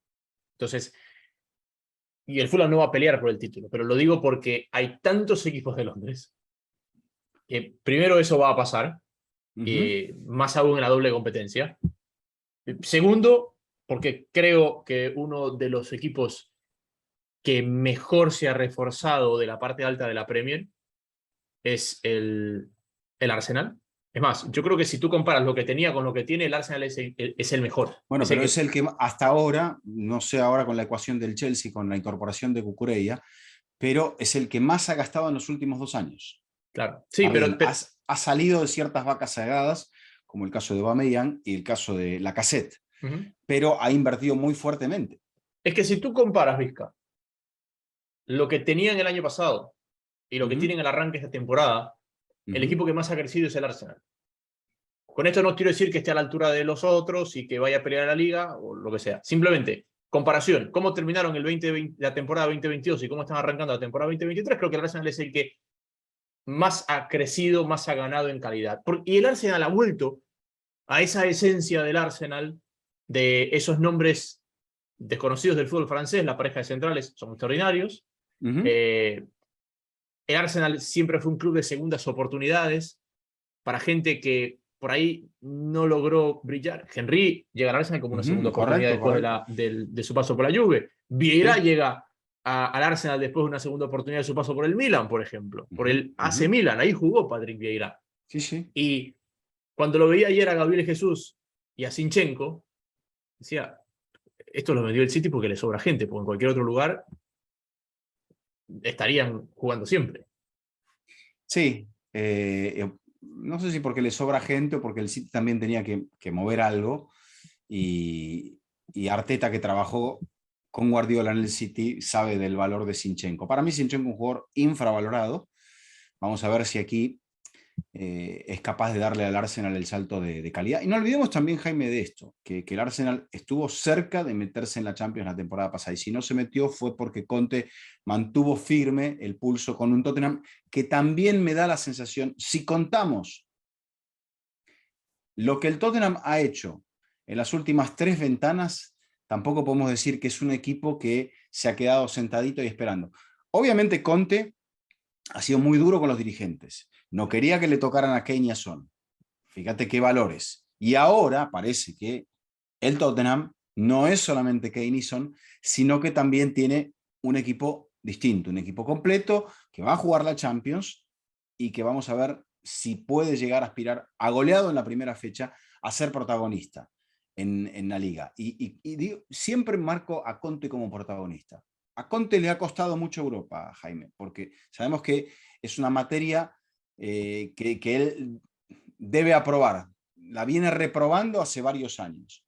Entonces, y el Fulham no va a pelear por el título, pero lo digo porque hay tantos equipos de Londres que primero eso va a pasar, más aún en la doble competencia. Segundo, porque creo que uno de los equipos que mejor se ha reforzado de la parte alta de la Premier es el Arsenal. Es más, yo creo que si tú comparas lo que tenía con lo que tiene, el Arsenal es el mejor. Bueno, pero es el que hasta ahora, no sé ahora con la ecuación del Chelsea, con la incorporación de Cucurella, pero es el que más ha gastado en los últimos 2 años. Claro, sí, pero ha salido de ciertas vacas sagradas, como el caso de Aubameyang y el caso de Lacazette, pero ha invertido muy fuertemente. Es que si tú comparas, Vizca, lo que tenían el año pasado y lo que tienen en el arranque de esta temporada, el equipo que más ha crecido es el Arsenal. Con esto no quiero decir que esté a la altura de los otros y que vaya a pelear a la liga o lo que sea. Simplemente, comparación, cómo terminaron la temporada 2022 y cómo están arrancando la temporada 2023, creo que el Arsenal es el que más ha crecido, más ha ganado en calidad. Y el Arsenal ha vuelto a esa esencia del Arsenal, de esos nombres desconocidos del fútbol francés. La pareja de centrales son extraordinarios. El Arsenal siempre fue un club de segundas oportunidades para gente que por ahí no logró brillar. Henry llega al Arsenal como una segunda oportunidad después de su paso por la Juve. Vieira llega al Arsenal después de una segunda oportunidad de su paso por el Milan, por ejemplo. Por el AC Milan, ahí jugó Patrick Vieira. Sí. Y cuando lo veía ayer a Gabriel Jesús y a Zinchenko, decía, esto lo vendió el City porque le sobra gente, porque en cualquier otro lugar estarían jugando siempre. Sí, no sé si porque le sobra gente o porque el City también tenía que mover algo, y Arteta, que trabajó con Guardiola en el City, sabe del valor de Zinchenko. Para mí Zinchenko es un jugador infravalorado. Vamos a ver si aquí es capaz de darle al Arsenal el salto de calidad. Y no olvidemos también, Jaime, de esto, que el Arsenal estuvo cerca de meterse en la Champions la temporada pasada, y si no se metió fue porque Conte mantuvo firme el pulso con un Tottenham que también me da la sensación, si contamos lo que el Tottenham ha hecho en las últimas 3 ventanas, tampoco podemos decir que es un equipo que se ha quedado sentadito y esperando. Obviamente Conte ha sido muy duro con los dirigentes. No quería que le tocaran a Kane y a Son. Fíjate qué valores. Y ahora parece que el Tottenham no es solamente Kane y Son, sino que también tiene un equipo distinto, un equipo completo que va a jugar la Champions y que vamos a ver si puede llegar a aspirar a goleado en la primera fecha a ser protagonista en la liga. Y digo, siempre marco a Conte como protagonista. A Conte le ha costado mucho Europa, Jaime, porque sabemos que es una materia que él debe aprobar. La viene reprobando hace varios años.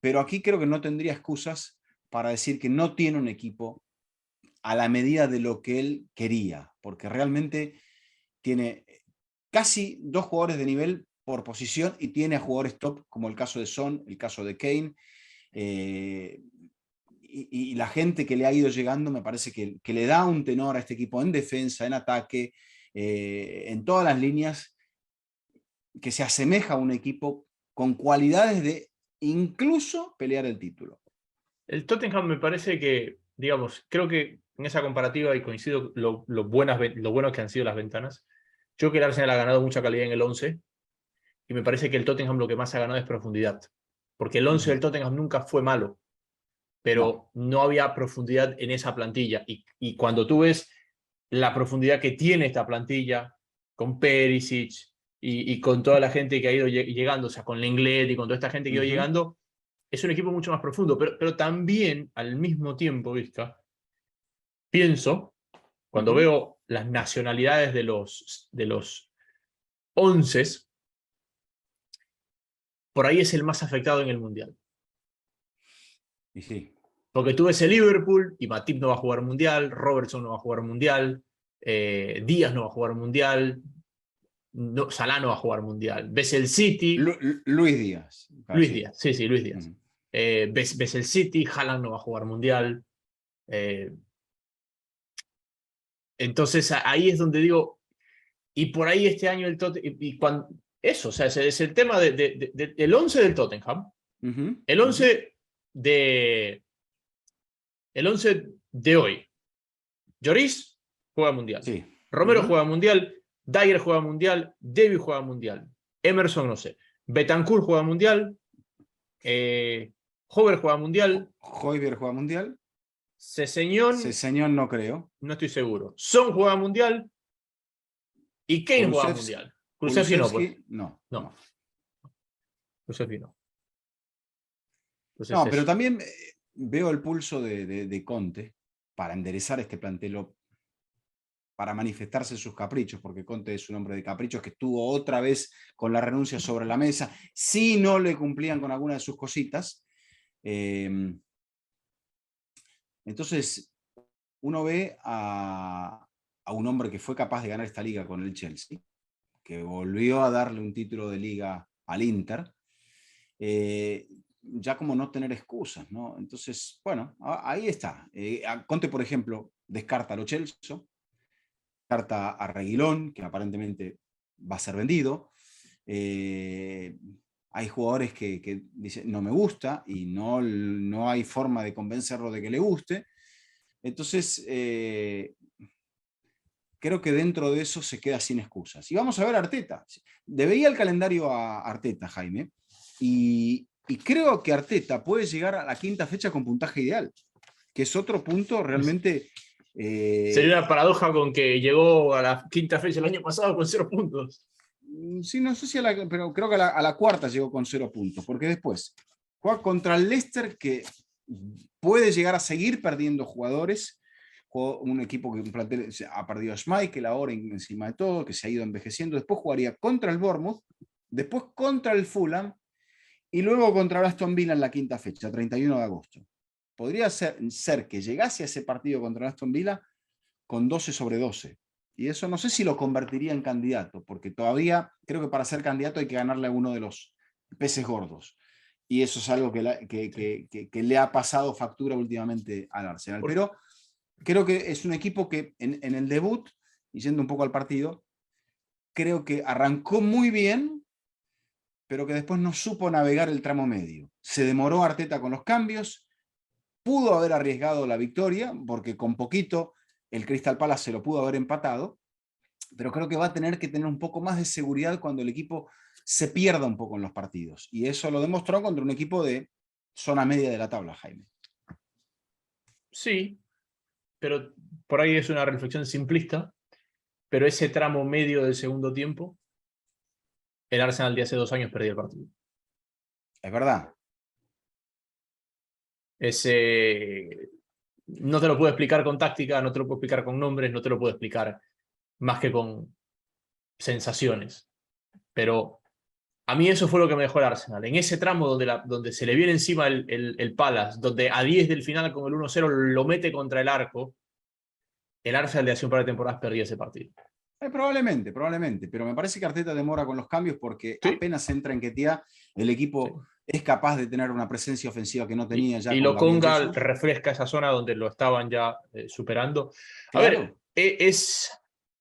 Pero aquí creo que no tendría excusas para decir que no tiene un equipo a la medida de lo que él quería, porque realmente tiene casi 2 jugadores de nivel por posición y tiene a jugadores top como el caso de Son, el caso de Kane, y la gente que le ha ido llegando me parece que le da un tenor a este equipo en defensa, en ataque, en todas las líneas, que se asemeja a un equipo con cualidades de incluso pelear el título. El Tottenham me parece que, digamos, creo que en esa comparativa, y coincido lo buenos que han sido las ventanas, yo creo que el Arsenal ha ganado mucha calidad en el 11, y me parece que el Tottenham lo que más ha ganado es profundidad, porque el 11 del Tottenham nunca fue malo, pero no había profundidad en esa plantilla, y cuando tú ves la profundidad que tiene esta plantilla, con Perisic, y con toda la gente que ha ido llegando, o sea, con Lenglet y con toda esta gente que ha ido llegando, es un equipo mucho más profundo, pero también, al mismo tiempo, Vizca, pienso, cuando veo las nacionalidades de los 11, por ahí es el más afectado en el Mundial. Y sí. Porque tú ves el Liverpool, y Matip no va a jugar Mundial, Robertson no va a jugar Mundial, Díaz no va a jugar Mundial, no, Salah no va a jugar Mundial. Ves el City... Luis Díaz. Luis Díaz, sí, Luis Díaz. Ves el City, Haaland no va a jugar Mundial. Entonces ahí es donde digo, y por ahí este año el Tottenham, eso, o sea, es el tema del 11 del Tottenham, el 11 el 11 de hoy. Lloris juega Mundial. Sí. Romero juega Mundial, Dyer juega Mundial, David juega Mundial, Emerson no sé, Betancourt juega Mundial, Hover juega Mundial, Højbjerg juega Mundial. Sessegnon no creo. No estoy seguro. Son juega Mundial y Kane juega Mundial. Kulusevski no, pues. No. Kulusevski no. Entonces No, pero también veo el pulso de Conte para enderezar este plantel, para manifestarse sus caprichos, porque Conte es un hombre de caprichos que estuvo otra vez con la renuncia sobre la mesa, si no le cumplían con alguna de sus cositas. Entonces, uno ve a un hombre que fue capaz de ganar esta liga con el Chelsea, que volvió a darle un título de liga al Inter, ya como no tener excusas, ¿no? Entonces, bueno, ahí está. Conte, por ejemplo, descarta a Lo Celso, descarta a Reguilón, que aparentemente va a ser vendido. Hay jugadores que dicen, no me gusta, y no hay forma de convencerlo de que le guste. Entonces, creo que dentro de eso se queda sin excusas. Y vamos a ver a Arteta. Veía el calendario a Arteta, Jaime, y creo que Arteta puede llegar a la quinta fecha con puntaje ideal, que es otro punto realmente... Sería una paradoja con que llegó a la quinta fecha el año pasado con 0 puntos. Sí, no sé si pero creo que a la cuarta llegó con 0 puntos, porque después juega contra el Leicester, que puede llegar a seguir perdiendo jugadores, un equipo que ha perdido a Schmeichel ahora encima de todo, que se ha ido envejeciendo. Después jugaría contra el Bournemouth, después contra el Fulham, y luego contra el Aston Villa en la quinta fecha, 31 de agosto. Podría ser que llegase a ese partido contra el Aston Villa con 12/12. Y eso no sé si lo convertiría en candidato, porque todavía creo que para ser candidato hay que ganarle a uno de los peces gordos. Y eso es algo que le ha pasado factura últimamente al Arsenal. Pero creo que es un equipo que en el debut, y yendo un poco al partido, creo que arrancó muy bien, pero que después no supo navegar el tramo medio. Se demoró Arteta con los cambios, pudo haber arriesgado la victoria, porque con poquito el Crystal Palace se lo pudo haber empatado, pero creo que va a tener que tener un poco más de seguridad cuando el equipo se pierda un poco en los partidos. Y eso lo demostró contra un equipo de zona media de la tabla, Jaime. Sí, pero por ahí es una reflexión simplista, pero ese tramo medio del segundo tiempo, el Arsenal de hace 2 años perdió el partido. Es verdad. No te lo puedo explicar con táctica, no te lo puedo explicar con nombres, no te lo puedo explicar más que con sensaciones. Pero a mí eso fue lo que me dejó el Arsenal. En ese tramo donde se le viene encima el Palace, donde a 10 del final con el 1-0 lo mete contra el arco, el Arsenal de hace un par de temporadas perdía ese partido. Probablemente, pero me parece que Arteta demora con los cambios porque ¿Sí? apenas entra en Nketiah, el equipo es capaz de tener una presencia ofensiva que no tenía ya Y con Gabriel Lokonga Jesús. refresca esa zona donde lo estaban ya superando. A ver, Claro. eso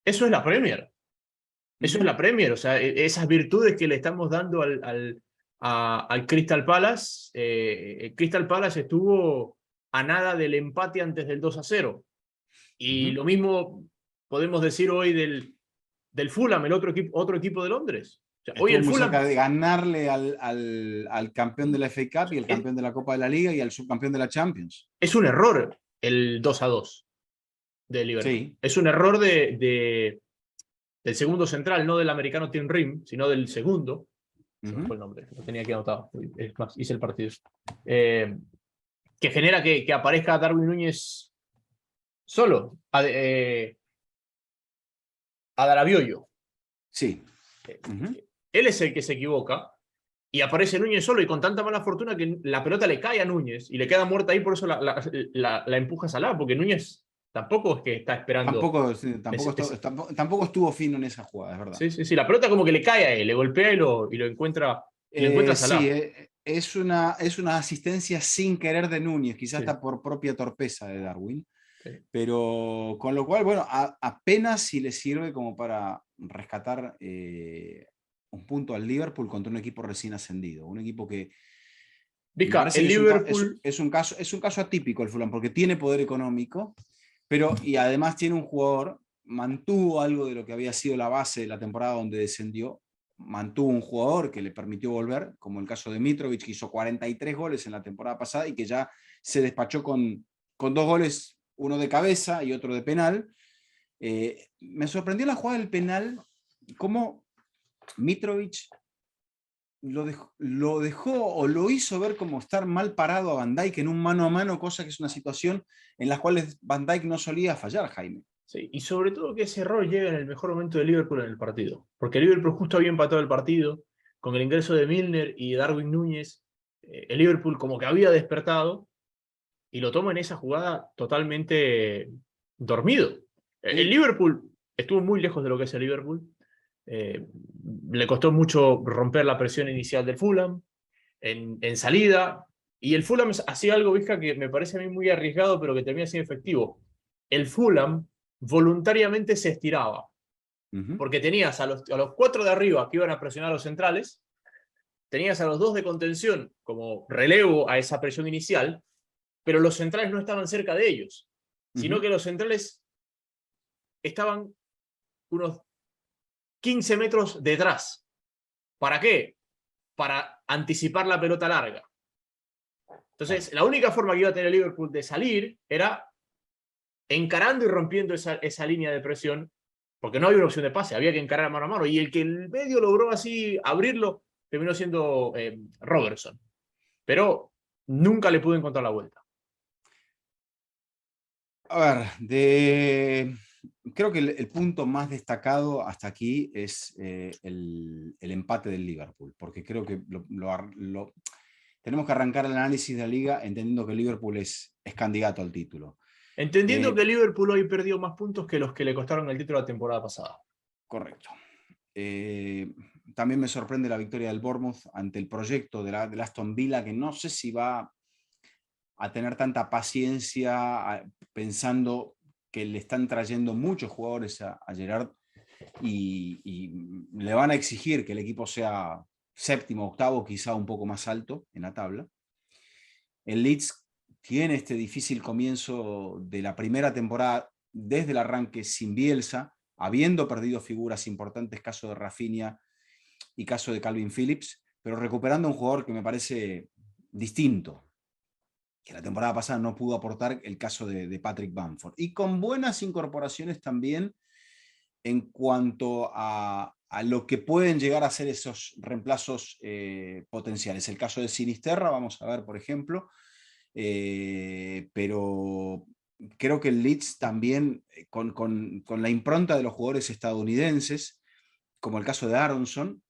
es la Premier. Eso es Ujú, la Premier. O sea, esas virtudes que le estamos dando al Crystal Palace. El Crystal Palace estuvo a nada del empate antes del 2-0. Y ujú. lo mismo podemos decir hoy del Fulham, el otro equipo de Londres. O sea, hoy Estuvo el muy cerca Fulham de ganarle al campeón de la FA Cup y el es, campeón de la Copa de la Liga y al subcampeón de la Champions. es un error el 2-2 de Liverpool. Sí. Es un error del segundo central, no del americano Tim Rim, sino del segundo. Se me fue Ujú. el nombre, lo tenía aquí anotado. Es más, hice el partido. Eh, que genera que aparezca Darwin Núñez solo, a Darabiollo. Sí. Ujú. Él es el que se equivoca y aparece Núñez solo y con tanta mala fortuna que la pelota le cae a Núñez y le queda muerta ahí, por eso la empuja a Salah, porque Núñez tampoco es que está esperando. Tampoco, sí, tampoco estuvo fino en esa jugada, es verdad. Sí, sí, sí, la pelota como que le cae a él, le golpea y lo encuentra, Sí, Salah. es una asistencia sin querer de Núñez, quizás Sí, hasta por propia torpeza de Darwin, sí. pero con lo cual, bueno, apenas si le sirve como para rescatar un punto al Liverpool contra un equipo recién ascendido, un equipo que me Vizca, parece el que Liverpool, es un caso atípico el Fulham, porque tiene poder económico, pero y además tiene un jugador, mantuvo algo de lo que había sido la base de la temporada donde descendió, mantuvo un jugador que le permitió volver, como el caso de Mitrovic, que hizo 43 goles en la temporada pasada y que ya se despachó con 2 goles, uno de cabeza y otro de penal. Me sorprendió la jugada del penal, cómo Mitrovic lo dejó o lo hizo ver como estar mal parado a Van Dijk en un mano a mano, cosa que es una situación en la cual Van Dijk no solía fallar, Jaime. sí, y sobre todo que ese error llega en el mejor momento de Liverpool en el partido, porque el Liverpool justo había empatado el partido, con el ingreso de Milner y Darwin Núñez, el Liverpool como que había despertado y lo toma en esa jugada totalmente dormido. El Sí. Liverpool estuvo muy lejos de lo que es el Liverpool. Eh, Le costó mucho romper la presión inicial del Fulham en salida. Y el Fulham hacía algo, Vizca, que me parece a mí muy arriesgado, pero que termina siendo efectivo. El Fulham voluntariamente se estiraba, Ujú, porque tenías a los 4 de arriba que iban a presionar a los centrales, tenías a los 2 de contención como relevo a esa presión inicial, pero los centrales no estaban cerca de ellos, sino ujú. que los centrales estaban unos 15 metros detrás. ¿Para qué? Para anticipar la pelota larga. Claro. Entonces, la única forma que iba a tener el Liverpool de salir era encarando y rompiendo esa línea de presión, porque no había una opción de pase, había que encarar mano a mano. Y el que el medio logró así abrirlo terminó siendo Robertson. Pero nunca le pudo encontrar la vuelta. A ver, creo que el punto más destacado hasta aquí es el empate del Liverpool, porque creo que tenemos que arrancar el análisis de la liga entendiendo que el Liverpool es candidato al título. Entendiendo que Eh, el Liverpool hoy perdió más puntos que los que le costaron el título la temporada pasada. Correcto. Eh, También me sorprende la victoria del Bournemouth ante el proyecto del Aston Villa, que no sé si va a tener tanta paciencia pensando que le están trayendo muchos jugadores a Gerard y le van a exigir que el equipo sea séptimo, octavo, quizá un poco más alto en la tabla. El Leeds tiene este difícil comienzo de la primera temporada desde el arranque sin Bielsa, habiendo perdido figuras importantes, caso de Rafinha y caso de Calvin Phillips, pero recuperando un jugador que me parece distinto, que la temporada pasada no pudo aportar, el caso de Patrick Bamford. Y con buenas incorporaciones también en cuanto a lo que pueden llegar a ser esos reemplazos potenciales. El caso de Sinisterra, vamos a ver, por ejemplo, pero creo que el Leeds también, con la impronta de los jugadores estadounidenses, como el caso de Aronson,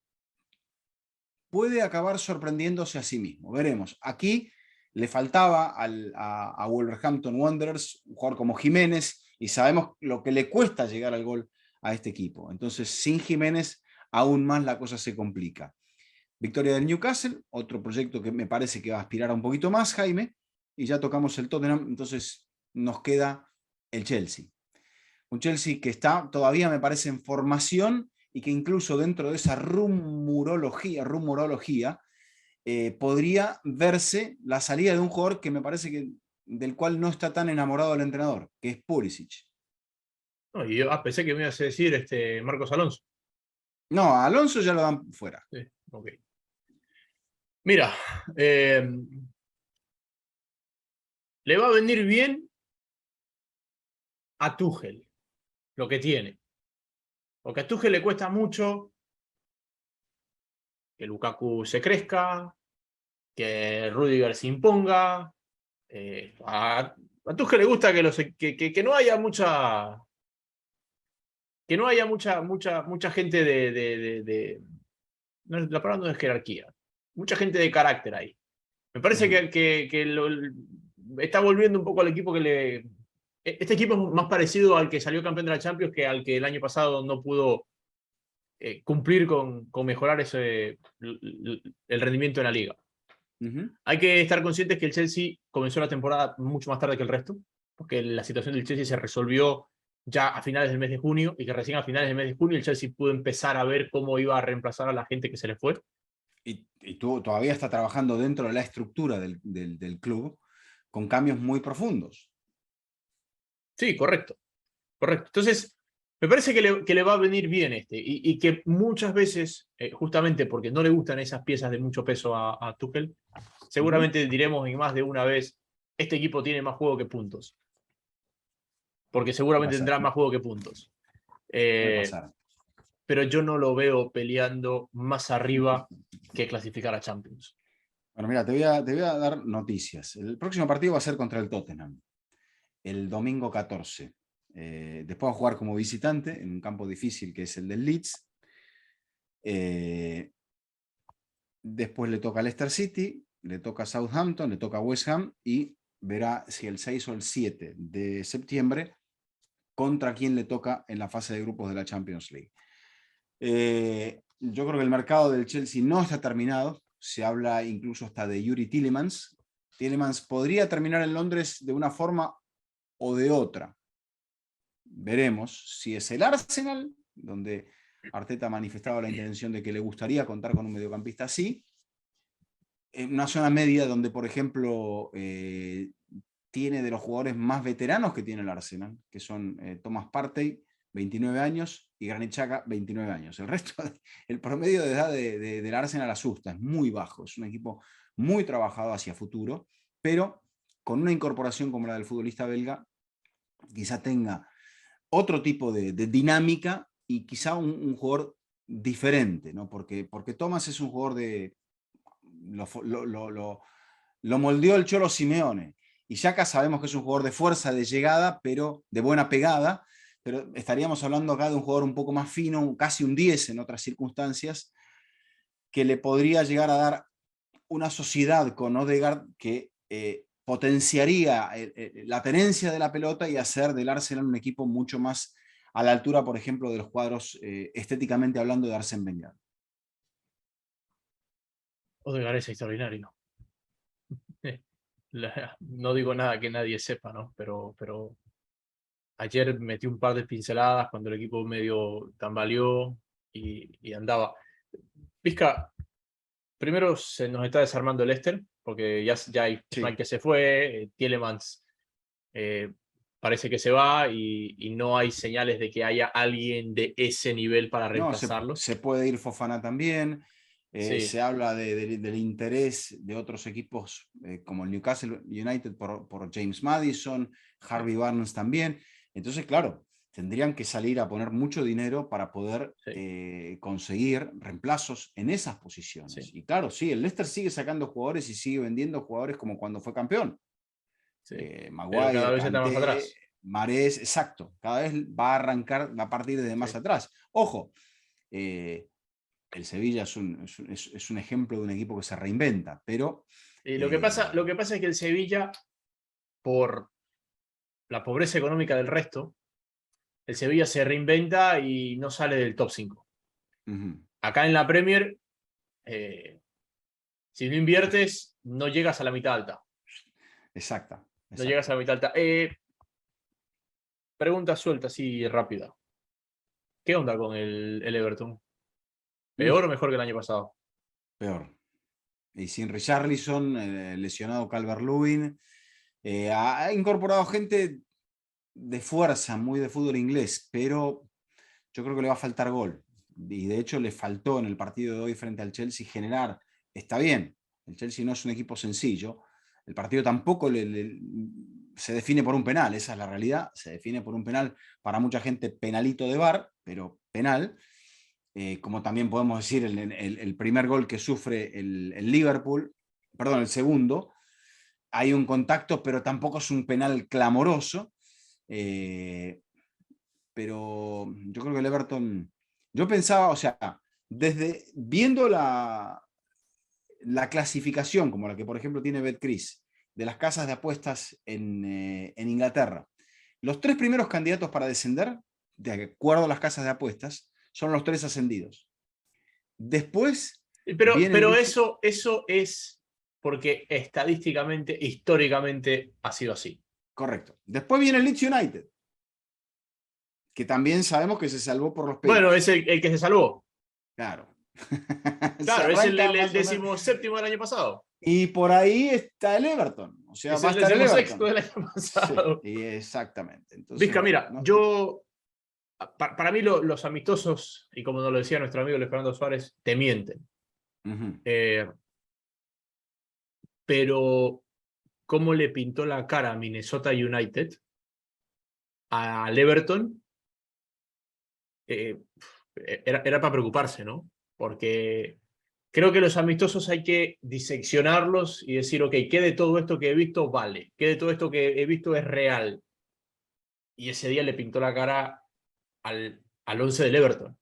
puede acabar sorprendiéndose a sí mismo. Veremos. Aquí le faltaba a Wolverhampton Wanderers un jugador como Jiménez y sabemos lo que le cuesta llegar al gol a este equipo. Entonces, sin Jiménez, aún más la cosa se complica. Victoria del Newcastle, otro proyecto que me parece que va a aspirar a un poquito más, Jaime, y ya tocamos el Tottenham, entonces nos queda el Chelsea. Un Chelsea que está todavía, me parece, en formación y que incluso dentro de esa rumorología podría verse la salida de un jugador que me parece que del cual no está tan enamorado el entrenador, que es Pulisic. No, y yo pensé que me ibas a decir Marcos Alonso. No, a Alonso ya lo dan fuera. Sí, ok. Mira, le va a venir bien a Tuchel lo que tiene. Porque a Tuchel le cuesta mucho que Lukaku se crezca, que Rudiger se imponga. A Tuchel le gusta que no haya mucha. Que no haya mucha gente no, la palabra no es jerarquía. Mucha gente de carácter ahí. Me parece que está volviendo un poco al equipo que le. Este equipo es más parecido al que salió campeón de la Champions que al que el año pasado no pudo cumplir con mejorar el rendimiento en la liga. Hay que estar conscientes que el Chelsea comenzó la temporada mucho más tarde que el resto, porque la situación del Chelsea se resolvió ya a finales del mes de junio y que recién a finales del mes de junio el Chelsea pudo empezar a ver cómo iba a reemplazar a la gente que se le fue. Y tú todavía está trabajando dentro de la estructura del club con cambios muy profundos. Sí, correcto. Correcto. Entonces, me parece que le va a venir bien y que muchas veces, justamente porque no le gustan esas piezas de mucho peso a Tuchel, seguramente diremos y más de una vez, este equipo tiene más juego que puntos. Porque seguramente tendrá más juego que puntos. Pero yo no lo veo peleando más arriba que clasificar a Champions. Bueno, mira, te voy a dar noticias. El próximo partido va a ser contra el Tottenham, el domingo 14. Después va a jugar como visitante en un campo difícil que es el del Leeds. Después le toca a Leicester City, le toca a Southampton, le toca a West Ham y verá si el 6 o el 7 de septiembre contra quién le toca en la fase de grupos de la Champions League. Yo creo que el mercado del Chelsea no está terminado. Se habla incluso hasta de Yuri Tielemans. Tielemans podría terminar en Londres de una forma o de otra. Veremos si es el Arsenal, donde Arteta ha manifestado la intención de que le gustaría contar con un mediocampista así. En una zona media donde, por ejemplo, tiene de los jugadores más veteranos que tiene el Arsenal, que son Thomas Partey, 29 años, y Granit Xhaka, 29 años. El resto, el promedio de edad del Arsenal asusta, es muy bajo, es un equipo muy trabajado hacia futuro, pero con una incorporación como la del futbolista belga, quizá tenga otro tipo de dinámica y quizá un jugador diferente, ¿no? Porque Thomas es un jugador de... Lo moldeó el Cholo Simeone. Y Xhaka sabemos que es un jugador de fuerza, de llegada, pero de buena pegada. Pero estaríamos hablando acá de un jugador un poco más fino, casi un 10 en otras circunstancias, que le podría llegar a dar una sociedad con Odegaard que potenciaría la tenencia de la pelota y hacer del Arsenal un equipo mucho más a la altura, por ejemplo, de los cuadros estéticamente hablando de Arsène Wenger. Odegaard es extraordinario. No digo nada que nadie sepa, ¿no? Pero ayer metí un par de pinceladas cuando el equipo medio tambaleó y andaba. Vizca, primero se nos está desarmando el Leicester, porque ya hay Schmeichel que se fue, Tielemans parece que se va y no hay señales de que haya alguien de ese nivel para reemplazarlo. No, se puede ir Fofana también. Sí. Se habla del interés de otros equipos como el Newcastle United por James Maddison, Harvey Barnes también. Entonces, claro, tendrían que salir a poner mucho dinero para poder conseguir reemplazos en esas posiciones. Sí. Y claro, sí, el Leicester sigue sacando jugadores y sigue vendiendo jugadores como cuando fue campeón. Sí. Maguire, pero cada vez está más atrás. Mahrez, exacto, cada vez va a arrancar, va a partir desde más atrás. Ojo, el Sevilla es un ejemplo de un equipo que se reinventa, pero... Y lo que pasa es que el Sevilla, por la pobreza económica del resto, el Sevilla se reinventa y no sale del top 5. Acá en la Premier Si no inviertes, no llegas a la mitad alta. Exacta. No llegas a la mitad alta. Pregunta suelta, así rápida. ¿Qué onda con el Everton? ¿Peor o mejor que el año pasado? Peor. Y sin Richarlison, lesionado Calvert-Lewin, ha incorporado gente de fuerza, muy de fútbol inglés, pero yo creo que le va a faltar gol. Y de hecho le faltó en el partido de hoy frente al Chelsea generar. Está bien, el Chelsea no es un equipo sencillo. El partido tampoco se define por un penal, esa es la realidad. Se define por un penal, para mucha gente penalito de VAR, pero penal. Como también podemos decir el primer gol que sufre el Liverpool, perdón, el segundo, hay un contacto, pero tampoco es un penal clamoroso. Pero yo creo que el Everton, yo pensaba, o sea, desde viendo la clasificación, como la que por ejemplo tiene Betcris, de las casas de apuestas en Inglaterra, los 3 primeros candidatos para descender, de acuerdo a las casas de apuestas, son los 3 ascendidos. Después viene Pero eso es porque estadísticamente, históricamente, ha sido así. Correcto. Después viene el Leeds United, que también sabemos que se salvó por los pelos. Bueno, es el que se salvó. Claro. Claro, es el 17º del año pasado. Y por ahí está el Everton. O sea, Es va a el estar el 16º Everton. del año pasado. Sí, exactamente. Entonces, Vizca, bueno, mira, para mí los amistosos, y como nos lo decía nuestro amigo Luis Fernando Suárez, te mienten. Pero cómo le pintó la cara a Minnesota United, al Everton, era para preocuparse, ¿no? Porque creo que los amistosos hay que diseccionarlos y decir, ok, ¿qué de todo esto que he visto vale? ¿Qué de todo esto que he visto es real? Y ese día le pintó la cara al 11 del Everton.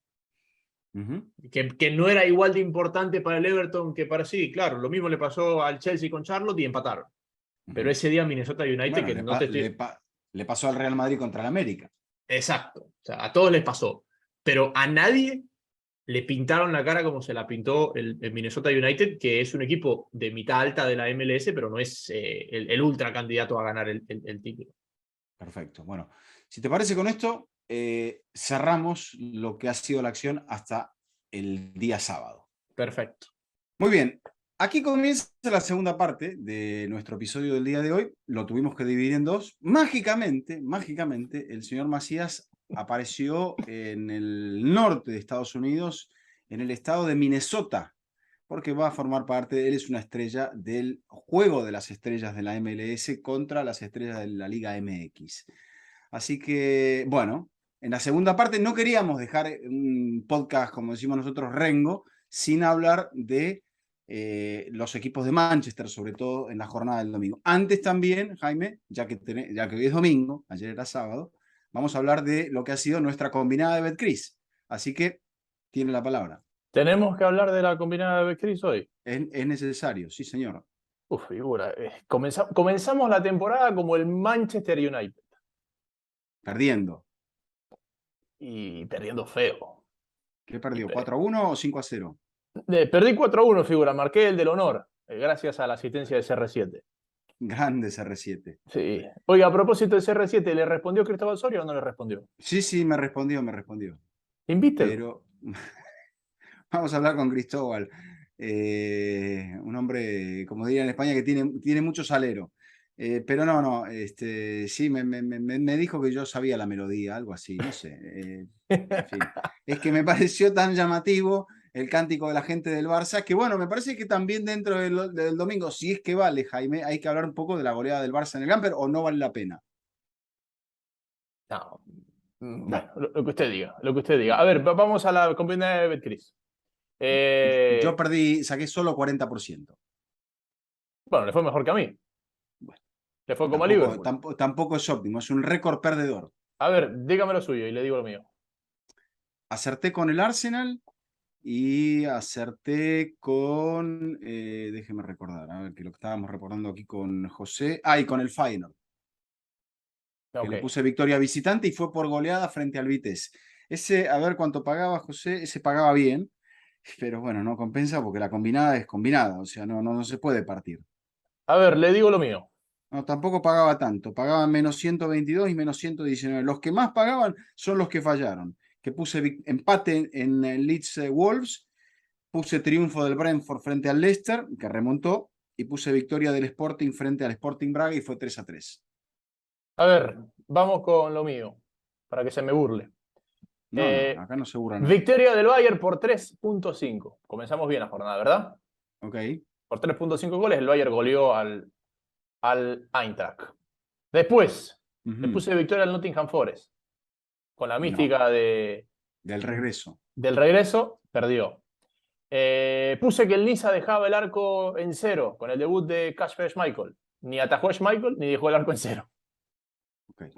Que no era igual de importante para el Everton que para sí. Claro, lo mismo le pasó al Chelsea con Charlotte y empataron. Pero ese día Minnesota United, bueno, que no te estoy... le pasó al Real Madrid contra el América. Exacto. O sea, a todos les pasó. Pero a nadie le pintaron la cara como se la pintó el Minnesota United, que es un equipo de mitad alta de la MLS, pero no es el ultra candidato a ganar el título. Perfecto. Bueno, si te parece con esto, cerramos lo que ha sido la acción hasta el día sábado. Perfecto. Muy bien. Aquí comienza la segunda parte de nuestro episodio del día de hoy. Lo tuvimos que dividir en dos. Mágicamente, el señor Macías apareció en el norte de Estados Unidos, en el estado de Minnesota, porque va a formar parte, él es una estrella del juego de las estrellas de la MLS contra las estrellas de la Liga MX. Así que, bueno, en la segunda parte no queríamos dejar un podcast, como decimos nosotros, rengo, sin hablar de los equipos de Manchester, sobre todo en la jornada del domingo. Antes también, Jaime, ya que hoy es domingo, ayer era sábado, vamos a hablar de lo que ha sido nuestra combinada de Betcris. Así que tiene la palabra. ¿Tenemos que hablar de la combinada de Betcris hoy? Es necesario, sí, señor. Figura. Comenzamos la temporada como el Manchester United. Perdiendo. Y perdiendo feo. ¿Qué perdió? ¿4-1 o 5-0? Perdí 4-1, figura. Marqué el del honor, gracias a la asistencia de CR7. Grande CR7. Sí. Oiga, a propósito de CR7, ¿le respondió Cristóbal Soria o no le respondió? Sí, me respondió. Invítelo. Pero vamos a hablar con Cristóbal. Un hombre, como diría en España, que tiene mucho salero. Pero no, sí, me dijo que yo sabía la melodía, algo así, no sé. En fin. Es que me pareció tan llamativo el cántico de la gente del Barça, que bueno, me parece que también dentro del domingo, si es que vale, Jaime, hay que hablar un poco de la goleada del Barça en el Gamper, o no vale la pena. No. Bueno, lo que usted diga. A ver, vamos a la combinada de Betcris. Yo perdí, saqué solo 40%. Bueno, le fue mejor que a mí. Bueno, le fue como a Liverpool. Tampoco es óptimo, es un récord perdedor. A ver, dígame lo suyo y le digo lo mío. Acerté con el Arsenal y acerté con, déjeme recordar, a ver, que lo que estábamos recordando aquí con José, y con el Feyenoord. Okay. Que le puse victoria visitante y fue por goleada frente al Vitesse. Ese, a ver cuánto pagaba José, ese pagaba bien. pero bueno, no compensa porque la combinada es combinada, o sea, no se puede partir. A ver, le digo lo mío. No, tampoco pagaba tanto, pagaban -122 y -119. Los que más pagaban son los que fallaron, que puse empate en el Leeds Wolves, puse triunfo del Brentford frente al Leicester, que remontó, y puse victoria del Sporting frente al Sporting Braga y fue 3-3. A ver, vamos con lo mío, para que se me burle. No, acá no se burla nadie. Victoria del Bayern por 3.5. Comenzamos bien la jornada, ¿verdad? Ok. Por 3.5 goles, el Bayern goleó al Eintracht. Después, le puse victoria al Nottingham Forest. Con la No, mística del regreso. del regreso, perdió. Puse que el Niza dejaba el arco en cero con el debut de Kasper Schmeichel. Ni atajó Schmeichel ni dejó el arco en cero. Okay.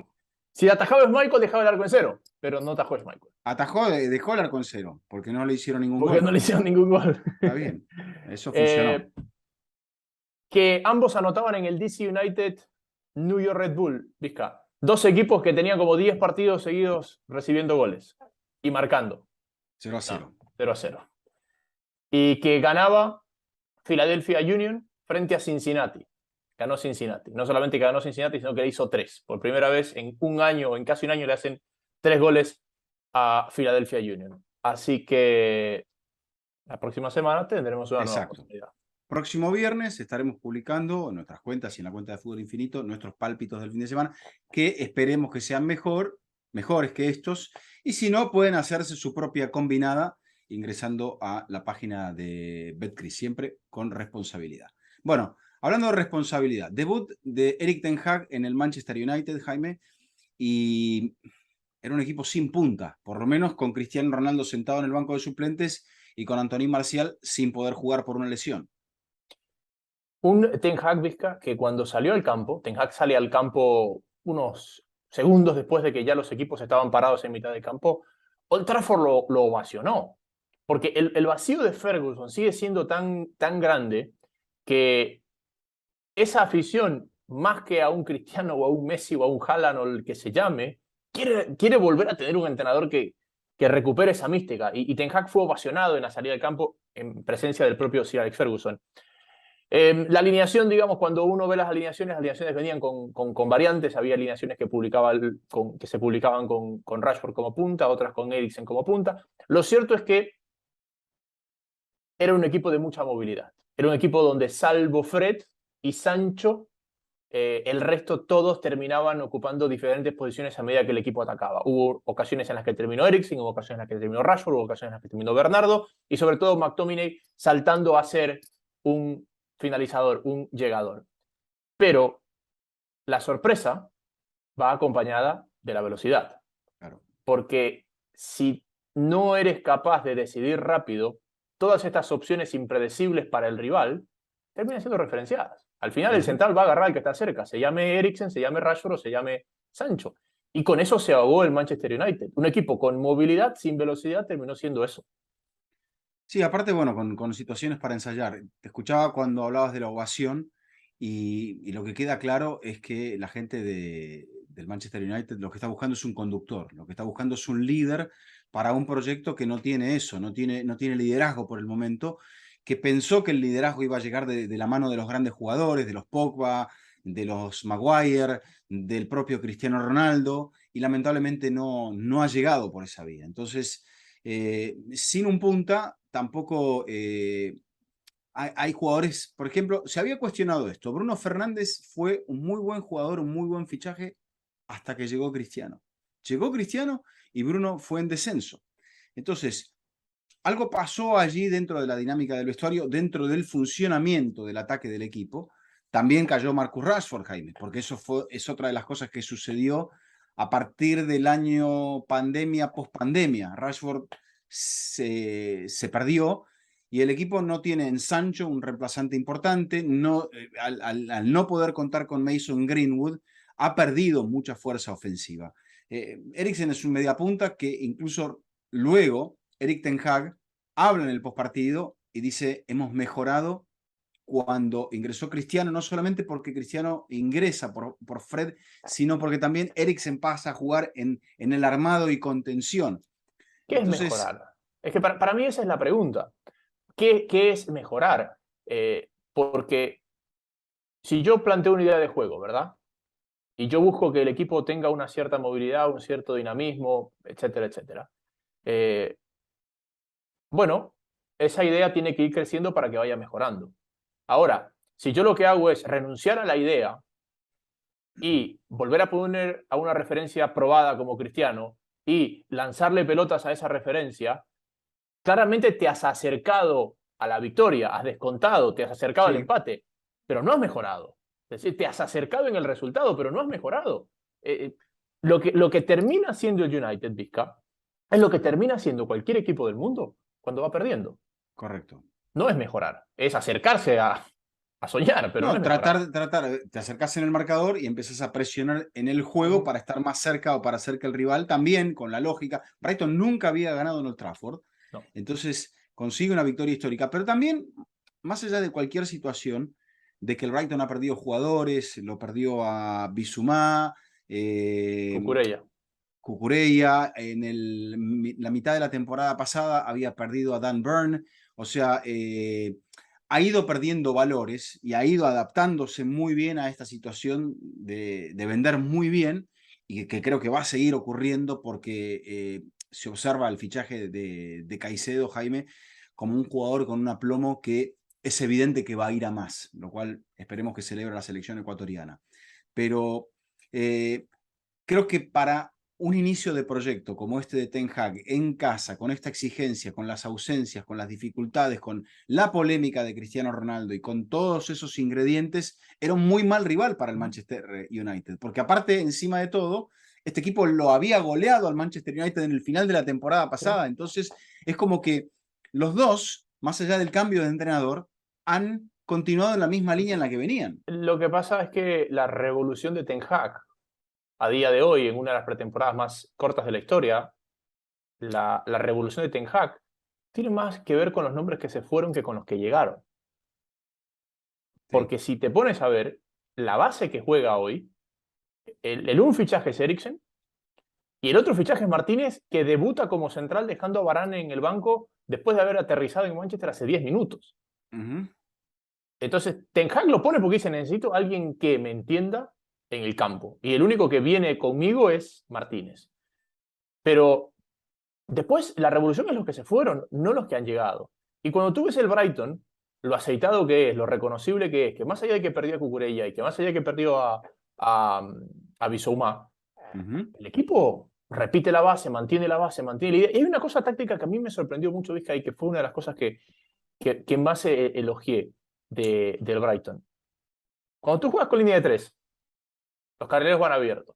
Si atajaba Schmeichel, dejaba el arco en cero, pero no atajó Schmeichel. Atajó, dejó el arco en cero, porque no le hicieron ningún Porque gol. no le hicieron ningún gol. Está bien, eso funcionó. Que ambos anotaban en el DC United New York Red Bull, Vizca. Dos equipos que tenían como 10 partidos seguidos recibiendo goles y marcando. 0-0. 0-0. Y que ganaba Philadelphia Union frente a Cincinnati. Ganó Cincinnati. No solamente que ganó Cincinnati, sino que le hizo 3. Por primera vez en un año, o en casi un año, le hacen 3 goles a Philadelphia Union. Así que la próxima semana tendremos una nueva Exacto. oportunidad. Próximo viernes estaremos publicando en nuestras cuentas y en la cuenta de Fútbol Infinito nuestros pálpitos del fin de semana, que esperemos que sean mejores que estos. Y si no, pueden hacerse su propia combinada ingresando a la página de Betcris, siempre con responsabilidad. Bueno, hablando de responsabilidad, debut de Erik ten Hag en el Manchester United, Jaime, y era un equipo sin punta, por lo menos con Cristiano Ronaldo sentado en el banco de suplentes y con Anthony Martial sin poder jugar por una lesión. Un Ten Hag, Vizca, que cuando salió al campo, Ten Hag sale al campo unos segundos después de que ya los equipos estaban parados en mitad del campo, Old Trafford lo ovacionó. Porque el vacío de Ferguson sigue siendo tan grande que esa afición, más que a un Cristiano o a un Messi o a un Haaland o el que se llame, quiere volver a tener un entrenador que recupere esa mística. Y Ten Hag fue ovacionado en la salida del campo en presencia del propio Sir Alex Ferguson. La alineación, digamos, cuando uno ve las alineaciones venían con variantes. Había alineaciones que se publicaban con Rashford como punta, otras con Eriksen como punta. Lo cierto es que era un equipo de mucha movilidad. Era un equipo donde, salvo Fred y Sancho, el resto todos terminaban ocupando diferentes posiciones a medida que el equipo atacaba. Hubo ocasiones en las que terminó Eriksen, hubo ocasiones en las que terminó Rashford, hubo ocasiones en las que terminó Bernardo, y sobre todo McTominay saltando a ser un finalizador, un llegador. Pero la sorpresa va acompañada de la velocidad. Claro. Porque si no eres capaz de decidir rápido, todas estas opciones impredecibles para el rival terminan siendo referenciadas. Al final el central va a agarrar al que está cerca, se llame Eriksen, se llame Rashford o se llame Sancho. Y con eso se ahogó el Manchester United. Un equipo con movilidad, sin velocidad, terminó siendo eso. Sí, aparte, bueno, con situaciones para ensayar. Te escuchaba cuando hablabas de la ovación y lo que queda claro es que la gente del Manchester United lo que está buscando es un conductor, lo que está buscando es un líder para un proyecto que no tiene eso, no tiene liderazgo por el momento, que pensó que el liderazgo iba a llegar de la mano de los grandes jugadores, de los Pogba, de los Maguire, del propio Cristiano Ronaldo, y lamentablemente no ha llegado por esa vía. Entonces, sin un punta, tampoco hay jugadores, por ejemplo, se había cuestionado esto. Bruno Fernández fue un muy buen jugador, un muy buen fichaje hasta que llegó Cristiano. Llegó Cristiano y Bruno fue en descenso. Entonces, algo pasó allí dentro de la dinámica del vestuario, dentro del funcionamiento del ataque del equipo. También cayó Marcus Rashford, Jaime, porque es otra de las cosas que sucedió a partir del año pandemia, post-pandemia. Rashford se perdió y el equipo no tiene en Sancho un reemplazante importante. Al no poder contar con Mason Greenwood, ha perdido mucha fuerza ofensiva. Eriksen es un mediapunta que incluso luego Erik ten Hag habla en el postpartido y dice, hemos mejorado cuando ingresó Cristiano, no solamente porque Cristiano ingresa por Fred, sino porque también Eriksen pasa a jugar en el armado y contención. ¿Qué es Entonces, mejorar? Es que para mí esa es la pregunta. ¿Qué es mejorar? Porque si yo planteo una idea de juego, ¿verdad? Y yo busco que el equipo tenga una cierta movilidad, un cierto dinamismo, etcétera, etcétera. Eh, bueno, esa idea tiene que ir creciendo para que vaya mejorando. Ahora, si yo lo que hago es renunciar a la idea y volver a poner a una referencia probada como Cristiano y lanzarle pelotas a esa referencia, claramente te has acercado a la victoria, has descontado, te has acercado al Sí, empate, pero no has mejorado. Es decir, te has acercado en el resultado, pero no has mejorado. Lo que termina siendo el United, Vizca, es lo que termina siendo cualquier equipo del mundo cuando va perdiendo. correcto. No es mejorar, es acercarse a soñar, pero no es No, mejorar. te acercás en el marcador y empezás a presionar en el juego Ujú. para estar más cerca o para hacer que el rival también, con la lógica. Brighton nunca había ganado en Old Trafford, No. entonces consigue una victoria histórica. Pero también, más allá de cualquier situación, de que el Brighton ha perdido jugadores, lo perdió a Bissouma, Cucurella. Cucurella, la mitad de la temporada pasada había perdido a Dan Burn, o sea, ha ido perdiendo valores y ha ido adaptándose muy bien a esta situación de vender muy bien y que creo que va a seguir ocurriendo porque se observa el fichaje de Caicedo, Jaime, como un jugador con un aplomo que es evidente que va a ir a más, lo cual esperemos que celebre la selección ecuatoriana. Pero creo que para un inicio de proyecto como este de Ten Hag en casa, con esta exigencia, con las ausencias, con las dificultades, con la polémica de Cristiano Ronaldo y con todos esos ingredientes, era un muy mal rival para el Manchester United, porque aparte, encima de todo, este equipo lo había goleado al Manchester United en el final de la temporada pasada, entonces es como que los dos, más allá del cambio de entrenador, han continuado en la misma línea en la que venían. Lo que pasa es que la revolución de Ten Hag, a día de hoy, en una de las pretemporadas más cortas de la historia, la revolución de Ten Hag tiene más que ver con los nombres que se fueron que con los que llegaron. Sí. Porque si te pones a ver, la base que juega hoy, el un fichaje es Eriksen y el otro fichaje es Martínez, que debuta como central dejando a Varane en el banco después de haber aterrizado en Manchester hace 10 minutos. Uh-huh. Entonces, Ten Hag lo pone porque dice, necesito a alguien que me entienda en el campo. Y el único que viene conmigo es Martínez. Pero después, la revolución es los que se fueron, no los que han llegado. Y cuando tú ves el Brighton, lo aceitado que es, lo reconocible que es, que más allá de que perdió a Cucurella y que más allá de que perdió a Bissouma, Uh-huh. el equipo repite la base, mantiene la base, mantiene la idea. Y hay una cosa táctica que a mí me sorprendió mucho, Vizca, y que fue una de las cosas que más elogié del Brighton. Cuando tú juegas con línea de tres, los carrileros van abiertos.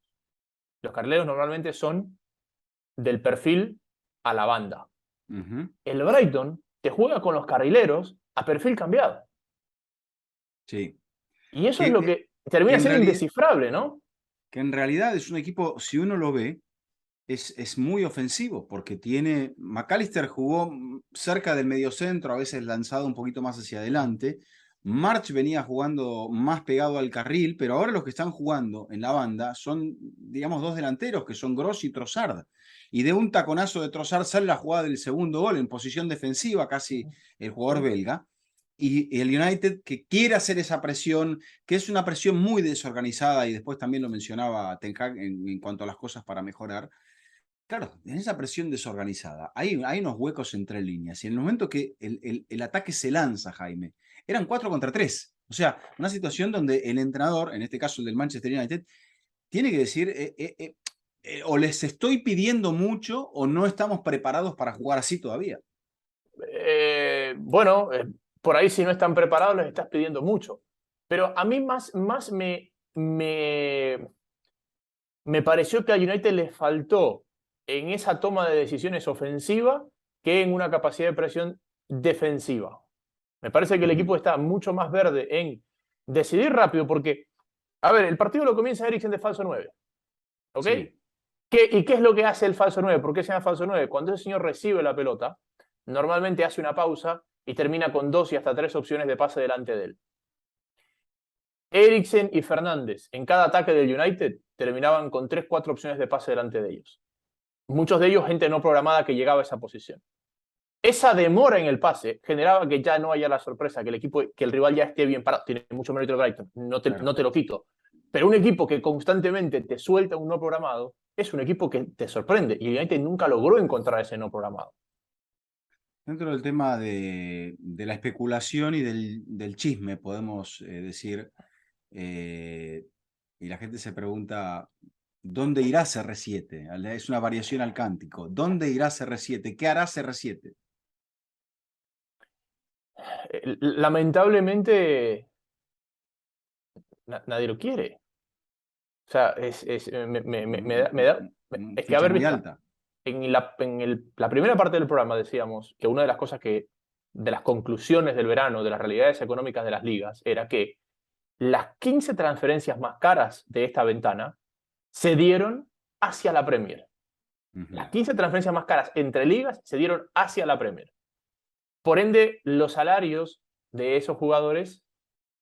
Los carrileros normalmente son del perfil a la banda. Uh-huh. El Brighton te juega con los carrileros a perfil cambiado. Sí. Y eso es lo Que, que que, termina en siendo realidad, indescifrable, ¿no? que en realidad es un equipo, si uno lo ve, es muy ofensivo, porque tiene. McAllister jugó cerca del mediocentro, a veces lanzado un poquito más hacia adelante. March venía jugando más pegado al carril, pero ahora los que están jugando en la banda son, digamos, dos delanteros, que son Gross y Trossard. Y de un taconazo de Trossard sale la jugada del segundo gol en posición defensiva, casi el jugador Sí. belga. Y el United que quiere hacer esa presión, que es una presión muy desorganizada, y después también lo mencionaba Ten Hag en cuanto a las cosas para mejorar. Claro, en esa presión desorganizada, hay unos huecos entre líneas. Y en el momento que el ataque se lanza, Jaime, eran 4 contra 3. O sea, una situación donde el entrenador, en este caso el del Manchester United, tiene que decir, o les estoy pidiendo mucho o no estamos preparados para jugar así todavía. Bueno, por ahí si no están preparados les estás pidiendo mucho. Pero a mí más me pareció que a United le faltó en esa toma de decisiones ofensiva que en una capacidad de presión defensiva. Me parece que el equipo está mucho más verde en decidir rápido porque, a ver, el partido lo comienza Eriksen de falso 9, ¿ok? Sí. ¿Y qué es lo que hace el falso 9? ¿Por qué se llama falso 9? Cuando ese señor recibe la pelota, normalmente hace una pausa y termina con 2 y hasta 3 opciones de pase delante de él. Eriksen y Fernández en cada ataque del United terminaban con 3-4 opciones de pase delante de ellos. Muchos de ellos gente no programada que llegaba a esa posición. esa demora en el pase generaba que ya no haya la sorpresa, que el rival ya esté bien parado. Tiene mucho mérito el Brighton, no te lo quito. Pero un equipo que constantemente te suelta un no programado es un equipo que te sorprende. Y el United nunca logró encontrar ese no programado. Dentro del tema de la especulación y del chisme, podemos decir, y la gente se pregunta, ¿dónde irá CR7? Es una variación al cántico. ¿Dónde irá CR7? ¿Qué hará CR7? Lamentablemente, nadie lo quiere. O sea, es que, a Ficha ver, muy Vizca, alta. en la primera parte del programa decíamos que una de las cosas de las conclusiones del verano, de las realidades económicas de las ligas, era que las 15 transferencias más caras de esta ventana se dieron hacia la Premier. Las 15 transferencias más caras entre ligas se dieron hacia la Premier. Por ende, los salarios de esos jugadores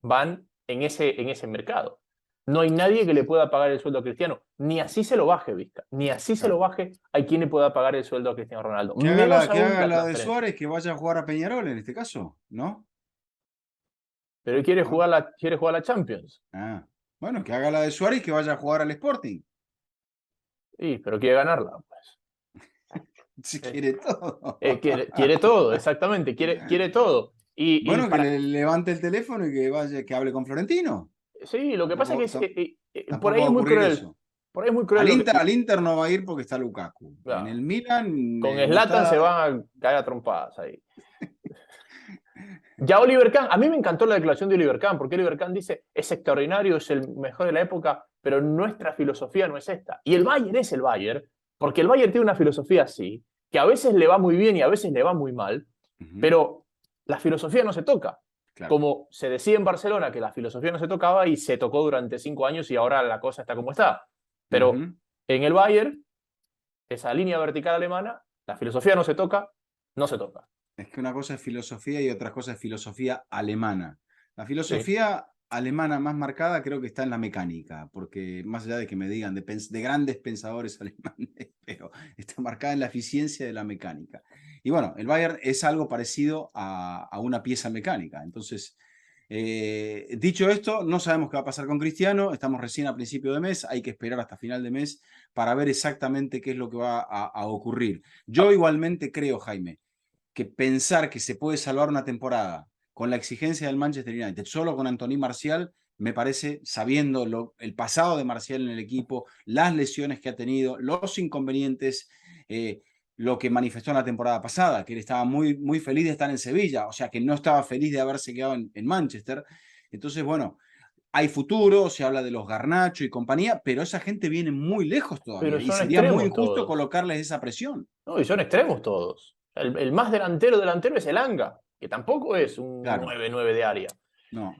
van en ese mercado. No hay nadie que le pueda pagar el sueldo a Cristiano. Ni así se lo baje, Vizca. Ni así se lo baje hay quien le pueda pagar el sueldo a Cristiano Ronaldo. Que haga Menos que aún haga la la de transferencia. Suárez, que vaya a jugar a Peñarol en este caso, ¿no? Pero él ¿No? quiere jugar la Champions. Ah, bueno, que haga la de Suárez y que vaya a jugar al Sporting. Sí, pero quiere ganarla, pues. Si quiere todo. Quiere todo, exactamente. Quiere todo. Y Bueno, que le levante el teléfono y que vaya, que hable con Florentino. sí, lo que pasa es que por Tampoco ahí va es a muy ocurrir cruel. eso. Por ahí es muy cruel lo que. Al Inter no va a ir porque está Lukaku. En Ya, el Milan con no Zlatan se está. van a caer a trompadas ahí. Ya Oliver Kahn, a mí me encantó la declaración de Oliver Kahn, porque Oliver Kahn dice, es extraordinario, es el mejor de la época, pero nuestra filosofía no es esta. Y el Bayern es el Bayern, porque el Bayern tiene una filosofía así, que a veces le va muy bien y a veces le va muy mal, pero la filosofía no se toca. Claro. Como se decía en Barcelona que la filosofía no se tocaba y se tocó durante 5 años y ahora la cosa está como está. Pero en el Bayern, esa línea vertical alemana, la filosofía no se toca, no se toca. Es que una cosa es filosofía y otra cosa es filosofía alemana. La Sí. filosofía alemana más marcada creo que está en la mecánica, porque más allá de que me digan de grandes pensadores alemanes, pero está marcada en la eficiencia de la mecánica. Y bueno, el Bayern es algo parecido a una pieza mecánica. Entonces, dicho esto, no sabemos qué va a pasar con Cristiano, estamos recién a principio de mes, hay que esperar hasta final de mes para ver exactamente qué es lo que va a ocurrir. Yo igualmente creo, Jaime, que pensar que se puede salvar una temporada con la exigencia del Manchester United, solo con Anthony Martial, me parece, sabiendo el pasado de Martial en el equipo, las lesiones que ha tenido, los inconvenientes, lo que manifestó en la temporada pasada, que él estaba muy, muy feliz de estar en Sevilla, o sea, que no estaba feliz de haberse quedado en Manchester. Entonces, bueno, hay futuro, se habla de los Garnacho y compañía, pero esa gente viene muy lejos todavía Pero y son sería muy extremos injusto todos. colocarles esa presión. No, y son extremos todos. El más delantero es el Anga, que tampoco es un Claro, 9-9 de área. no.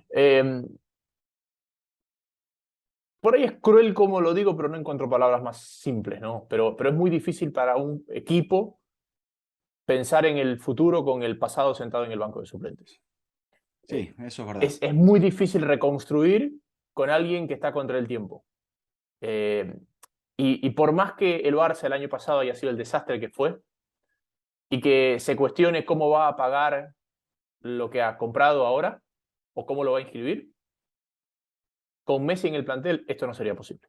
Por ahí es cruel como lo digo, pero no encuentro palabras más simples, ¿no? Pero es muy difícil para un equipo pensar en el futuro con el pasado sentado en el banco de suplentes. Sí, eso es verdad. Es muy difícil reconstruir con alguien que está contra el tiempo. Y por más que el Barça el año pasado haya sido el desastre que fue, y que se cuestione cómo va a pagar lo que ha comprado ahora o cómo lo va a inscribir, con Messi en el plantel esto no sería posible.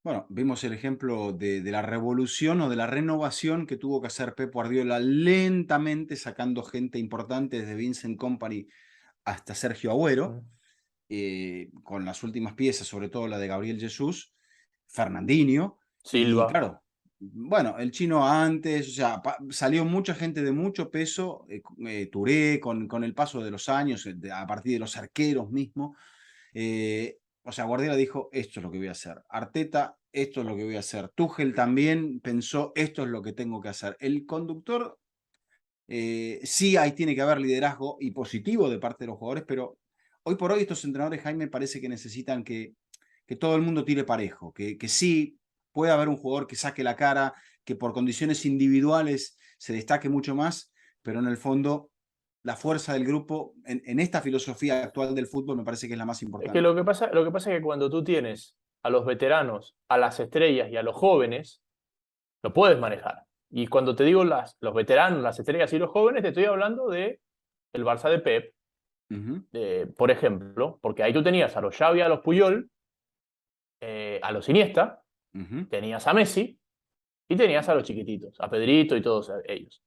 Bueno, vimos el ejemplo de la revolución o de la renovación que tuvo que hacer Pep Guardiola lentamente sacando gente importante desde Vincent Kompany hasta Sergio Agüero, con las últimas piezas, sobre todo la de Gabriel Jesús, Fernandinho, y Silva. claro, bueno, el chino antes, o sea, salió mucha gente de mucho peso, Touré, con el paso de los años, a partir de los arqueros mismos, o sea, Guardiola dijo, esto es lo que voy a hacer. Arteta, esto es lo que voy a hacer. Tuchel también pensó, esto es lo que tengo que hacer. El conductor, sí, ahí tiene que haber liderazgo y positivo de parte de los jugadores, pero hoy por hoy estos entrenadores, Jaime, parece que necesitan que todo el mundo tire parejo, que sí puede haber un jugador que saque la cara, que por condiciones individuales se destaque mucho más, pero en el fondo la fuerza del grupo en esta filosofía actual del fútbol me parece que es la más Es que importante. lo que pasa es que cuando tú tienes a los veteranos, a las estrellas y a los jóvenes, lo puedes manejar. Y cuando te digo los veteranos, las estrellas y los jóvenes, te estoy hablando de el Barça de Pep, por ejemplo, porque ahí tú tenías a los Xavi, a los Puyol, a los Iniesta, tenías a Messi y tenías a los chiquititos, a Pedrito y todos ellos.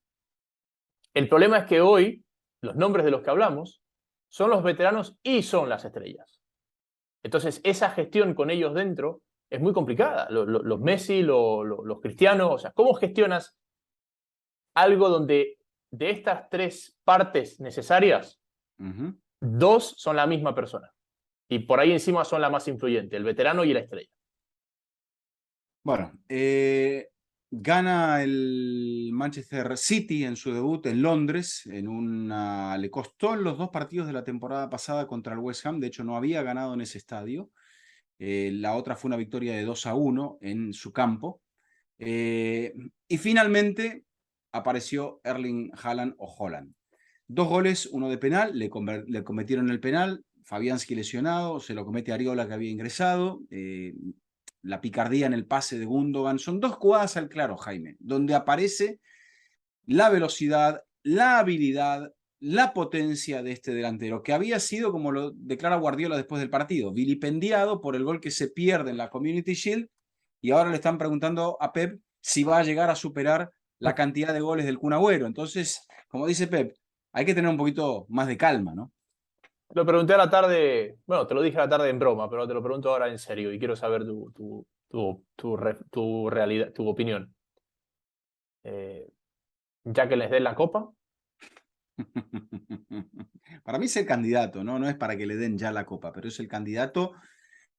El problema es que hoy los nombres de los que hablamos son los veteranos y son las estrellas. Entonces, esa gestión con ellos dentro es muy complicada. Los Messi, los Cristiano, o sea, ¿cómo gestionas algo donde de estas tres partes necesarias, dos son la misma persona? Y por ahí encima son la más influyente, el veterano y la estrella. Bueno, gana el Manchester City en su debut en Londres. Le costó en los 2 partidos de la temporada pasada contra el West Ham. De hecho, no había ganado en ese estadio. La otra fue una victoria de 2-1 en su campo. Y finalmente apareció Erling Haaland o Haaland. 2 goles, uno de penal, le cometieron el penal. Fabianski lesionado, se lo comete Ariola que había ingresado. La picardía en el pase de Gundogan. Son 2 jugadas al claro, Jaime, donde aparece la velocidad, la habilidad, la potencia de este delantero, que había sido, como lo declara Guardiola después del partido, vilipendiado por el gol que se pierde en la Community Shield, y ahora le están preguntando a Pep si va a llegar a superar la cantidad de goles del Kun Agüero. Entonces, como dice Pep, hay que tener un poquito más de calma, ¿no? Lo pregunté a la tarde, bueno, te lo dije a la tarde en broma, pero te lo pregunto ahora en serio y quiero saber tu realidad, tu opinión. Ya que les den la copa. Para mí es el candidato, ¿no? No es para que le den ya la copa, pero es el candidato.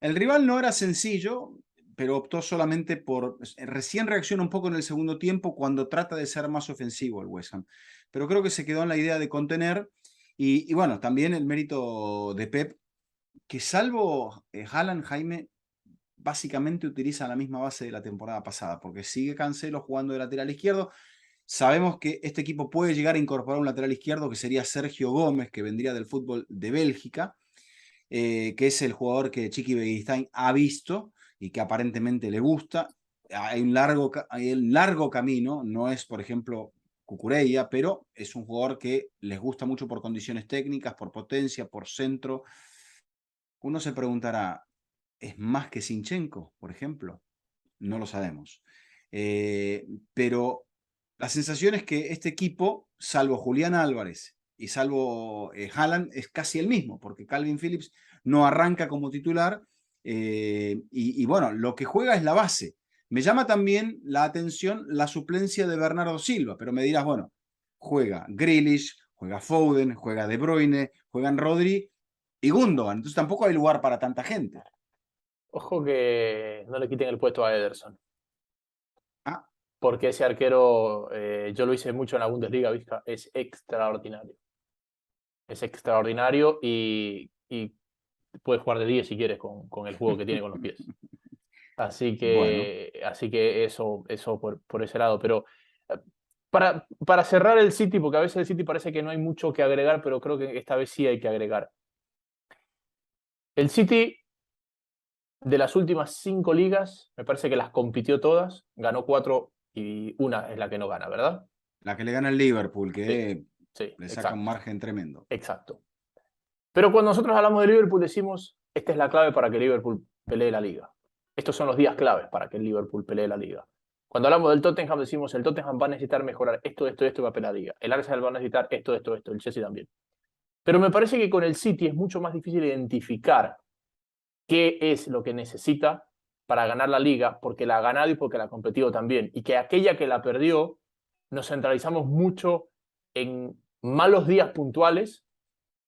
El rival no era sencillo, pero optó solamente por... Recién reacciona un poco en el segundo tiempo cuando trata de ser más ofensivo el West Ham. Pero creo que se quedó en la idea de contener. Y bueno, también el mérito de Pep, que salvo Haaland, Jaime, básicamente utiliza la misma base de la temporada pasada, porque sigue Cancelo jugando de lateral izquierdo. Sabemos que este equipo puede llegar a incorporar un lateral izquierdo que sería Sergio Gómez, que vendría del fútbol de Bélgica, que es el jugador que Chiqui Begiristain ha visto y que aparentemente le gusta. Hay un largo camino, no es, por ejemplo, Cucurella, pero es un jugador que les gusta mucho por condiciones técnicas, por potencia, por centro. Uno se preguntará, ¿es más que Zinchenko, por ejemplo? No lo sabemos. Pero la sensación es que este equipo, salvo Julián Álvarez y salvo Haaland, es casi el mismo, porque Calvin Phillips no arranca como titular. Y bueno, lo que juega es la base. Me llama también la atención la suplencia de Bernardo Silva, pero me dirás, bueno, juega Grealish, juega Foden, juega De Bruyne, juegan Rodri y Gundogan, entonces tampoco hay lugar para tanta gente. Ojo que no le quiten el puesto a Ederson. Ah. Porque ese arquero, yo lo hice mucho en la Bundesliga, ¿viste? Es extraordinario. Es extraordinario y puede jugar de 10 si quieres con el juego que tiene con los pies. Así Bueno. que eso por ese lado. Pero para cerrar el City, porque a veces el City parece que no hay mucho que agregar, pero creo que esta vez sí hay que agregar. El City, de las últimas 5 ligas, me parece que las compitió todas, ganó 4 y una es la que no gana, ¿verdad? La que le gana el Liverpool, Sí, que sí, le saca un exacto, margen tremendo. exacto. Pero cuando nosotros hablamos de Liverpool decimos, esta es la clave para que Liverpool pelee la liga. Estos son los días claves para que el Liverpool pelee la liga. Cuando hablamos del Tottenham decimos, el Tottenham va a necesitar mejorar esto va a pelear la liga. El Arsenal va a necesitar esto, el Chelsea también. Pero me parece que con el City es mucho más difícil identificar qué es lo que necesita para ganar la liga, porque la ha ganado y porque la ha competido también. Y que aquella que la perdió, nos centralizamos mucho en malos días puntuales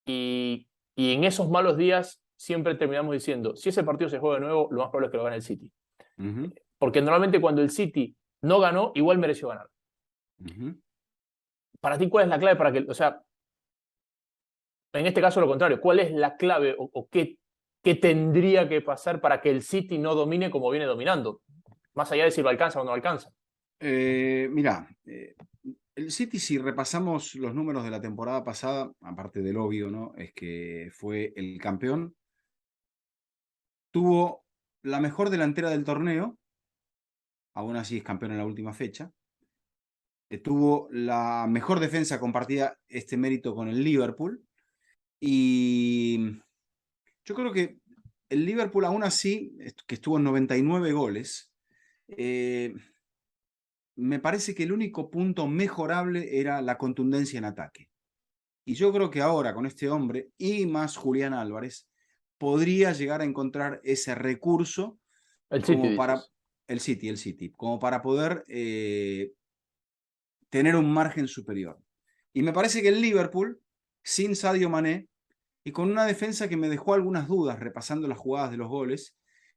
y en esos malos días siempre terminamos diciendo, si ese partido se juega de nuevo, lo más probable es que lo gane el City. Porque normalmente cuando el City no ganó, igual mereció ganar. Para ti, ¿cuál es la clave para que, o sea, en este caso lo contrario, cuál es la clave o qué tendría que pasar para que el City no domine como viene dominando? Más allá de si lo alcanza o no alcanza. Mira, el City, si repasamos los números de la temporada pasada, aparte del obvio, ¿no? Es que fue el campeón. Tuvo la mejor delantera del torneo, aún así es campeón en la última fecha. tuvo la mejor defensa compartida, este mérito con el Liverpool. Y yo creo que el Liverpool, aún así, que estuvo en 99 goles, me parece que el único punto mejorable era la contundencia en ataque. Y yo creo que ahora con este hombre y más Julián Álvarez podría llegar a encontrar ese recurso El City, como para dices. el City, como para poder tener un margen superior. Y me parece que el Liverpool, sin Sadio Mané y con una defensa que me dejó algunas dudas repasando las jugadas de los goles,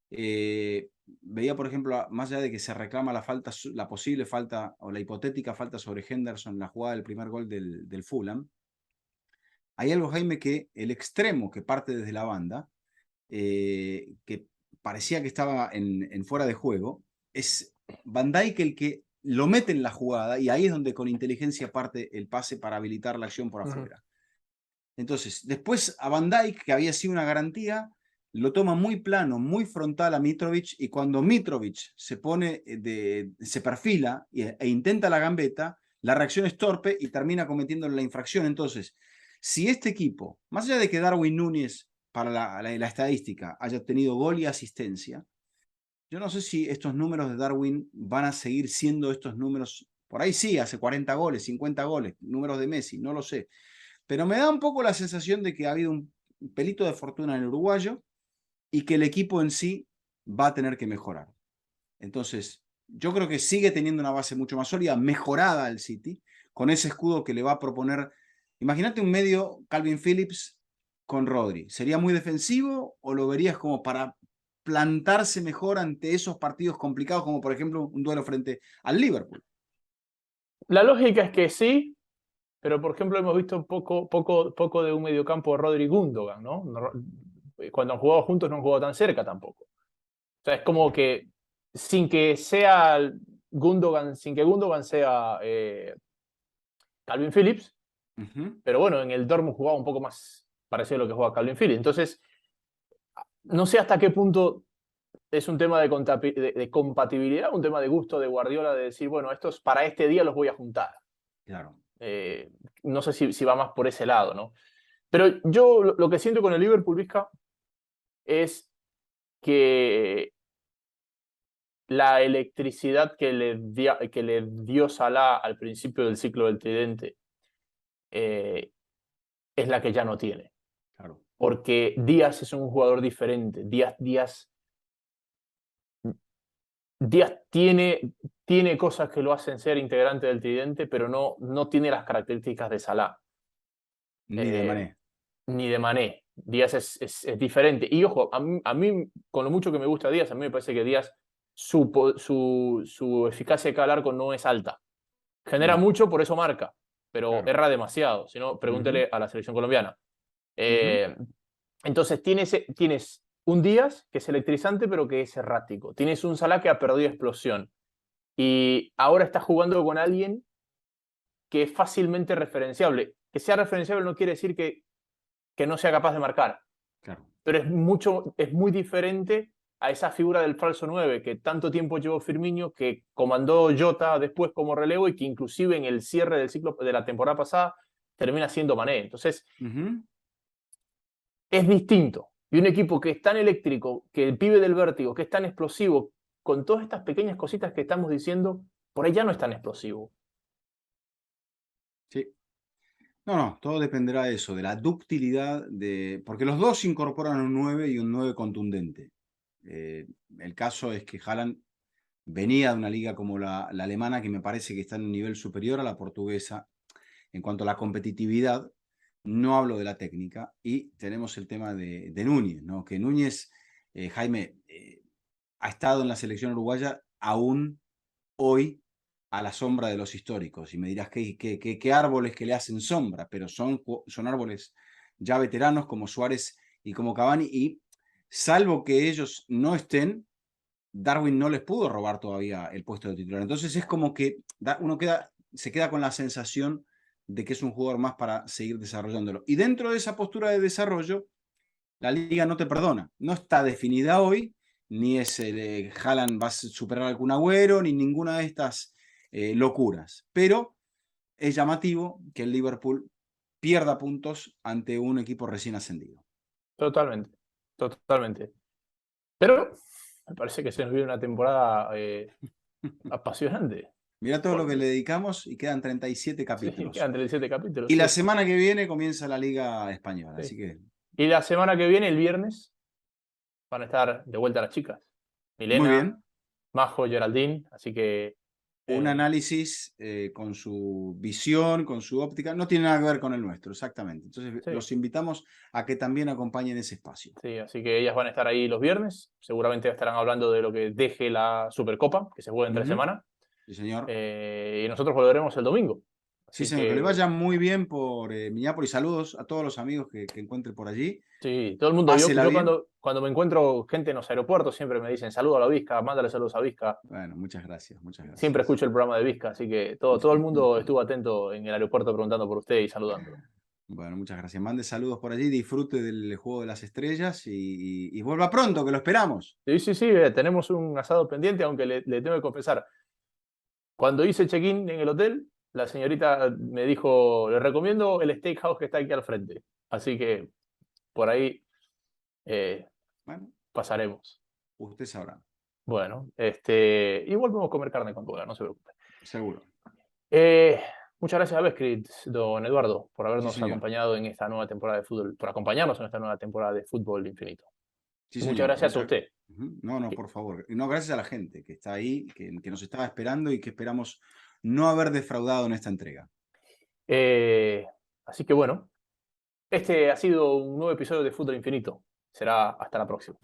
veía, por ejemplo, más allá de que se reclama la falta, la posible falta o la hipotética falta sobre Henderson en la jugada del primer gol del Fulham, hay algo, Jaime, que el extremo que parte desde la banda, que parecía que estaba en fuera de juego, es Van Dijk el que lo mete en la jugada y ahí es donde con inteligencia parte el pase para habilitar la acción por afuera. Entonces, después a Van Dijk, que había sido una garantía, lo toma muy plano, muy frontal a Mitrovic, y cuando Mitrovic se pone, se perfila e intenta la gambeta, la reacción es torpe y termina cometiendo la infracción. Entonces, si este equipo, más allá de que Darwin Núñez para la estadística haya obtenido gol y asistencia, yo no sé si estos números de Darwin van a seguir siendo estos números. Por ahí sí, hace 40 goles, 50 goles, números de Messi, no lo sé. Pero me da un poco la sensación de que ha habido un pelito de fortuna en el uruguayo y que el equipo en sí va a tener que mejorar. Entonces, yo creo que sigue teniendo una base mucho más sólida, mejorada el City, con ese escudo que le va a proponer. Imagínate un medio Calvin Phillips con Rodri. ¿Sería muy defensivo o lo verías como para plantarse mejor ante esos partidos complicados, como por ejemplo un duelo frente al Liverpool? La lógica es que sí, pero por ejemplo hemos visto poco de un mediocampo de Rodri y Gundogan, ¿no? Cuando han jugado juntos no han jugado tan cerca tampoco. O sea, es como que sin que Gundogan sea Calvin Phillips, pero bueno, en el Dortmund jugaba un poco más parecido a lo que juega Calvin Phillips. Entonces, no sé hasta qué punto es un tema de compatibilidad, un tema de gusto de Guardiola, de decir, bueno, estos para este día los voy a juntar. Claro. No sé si va más por ese lado, ¿no? Pero yo lo que siento con el Liverpool, Vizca, es que la electricidad que le dio Salah al principio del ciclo del tridente es la que ya no tiene. Claro. Porque Díaz es un jugador diferente. Díaz tiene cosas que lo hacen ser integrante del tridente, pero no tiene las características de Salah. Ni de Mané. Ni de Mané. Díaz es diferente. Y ojo, a mí, con lo mucho que me gusta Díaz, a mí me parece que Díaz, su eficacia de cada arco no es alta. Genera No. mucho, por eso marca, pero Claro. erra demasiado. Si no, pregúntele a la selección colombiana. Entonces tienes un Díaz que es electrizante, pero que es errático. Tienes un Salah que ha perdido explosión. Y ahora estás jugando con alguien que es fácilmente referenciable. Que sea referenciable no quiere decir que no sea capaz de marcar. Claro. Pero es muy diferente a esa figura del falso 9 que tanto tiempo llevó Firmino, que comandó Jota después como relevo y que inclusive en el cierre del ciclo de la temporada pasada termina siendo Mané. Entonces, es distinto. Y un equipo que es tan eléctrico, que el pibe del vértigo, que es tan explosivo, con todas estas pequeñas cositas que estamos diciendo, por ahí ya no es tan explosivo. Sí. No, todo dependerá de eso, de la ductilidad, porque los dos incorporan un 9 y un 9 contundente. El caso es que Haaland venía de una liga como la alemana, que me parece que está en un nivel superior a la portuguesa en cuanto a la competitividad. No hablo de la técnica. Y tenemos el tema de Núñez, ¿no? Que Núñez, Jaime, ha estado en la selección uruguaya aún hoy a la sombra de los históricos. Y me dirás qué árboles que le hacen sombra, pero son árboles ya veteranos como Suárez y como Cavani, y salvo que ellos no estén, Darwin no les pudo robar todavía el puesto de titular. Entonces es como que uno se queda con la sensación de que es un jugador más para seguir desarrollándolo. Y dentro de esa postura de desarrollo, la liga no te perdona. No está definida hoy, ni es el Haaland va a superar algún Agüero, ni ninguna de estas locuras. Pero es llamativo que el Liverpool pierda puntos ante un equipo recién ascendido. Totalmente, totalmente. Pero me parece que se nos viene una temporada apasionante. Mirá todo lo que le dedicamos y quedan 37 Sí, capítulos. quedan 37 capítulos. Y la Sí. semana que viene comienza la Liga Española, Sí. así que... Y la semana que viene, el viernes, van a estar de vuelta las chicas. Muy Milena, bien. Majo, Geraldine, así que... Un análisis con su visión, con su óptica, no tiene nada que ver con el nuestro, exactamente. Entonces sí, los invitamos a que también acompañen ese espacio. sí, así que ellas van a estar ahí los viernes. Seguramente estarán hablando de lo que deje la Supercopa, que se juega entre semana. Sí, señor. Y nosotros volveremos el domingo. Sí, Así señor, que le que vaya muy bien por Minneapolis. Saludos a todos los amigos que encuentre por allí. sí, todo el mundo. Pásela Yo bien. cuando me encuentro gente en los aeropuertos siempre me dicen saludo a la Vizca, mándale saludos a Vizca. Bueno, muchas gracias, muchas gracias. Siempre escucho el programa de Vizca, así que todo el mundo estuvo atento en el aeropuerto preguntando por usted y saludándolo. Bueno, muchas gracias. Mande saludos por allí, disfrute del Juego de las Estrellas y vuelva pronto, que lo esperamos. Sí, sí, sí, tenemos un asado pendiente, aunque le tengo que confesar. Cuando hice check-in en el hotel, la señorita me dijo, le recomiendo el steakhouse que está aquí al frente. Así que por ahí Bueno, pasaremos. usted sabrá, Bueno, igual podemos comer carne con duda, no se preocupe. seguro. Muchas gracias a Beskrit, don Eduardo, por Sí, habernos señor. acompañado en esta nueva temporada de fútbol, por acompañarnos en esta nueva temporada de Fútbol Infinito. Sí, Y muchas señor. gracias a usted. No, no, por favor. No, gracias a la gente que está ahí, que nos estaba esperando y que esperamos no haber defraudado en esta entrega. Así que bueno, este ha sido un nuevo episodio de Fútbol Infinito. Será hasta la próxima.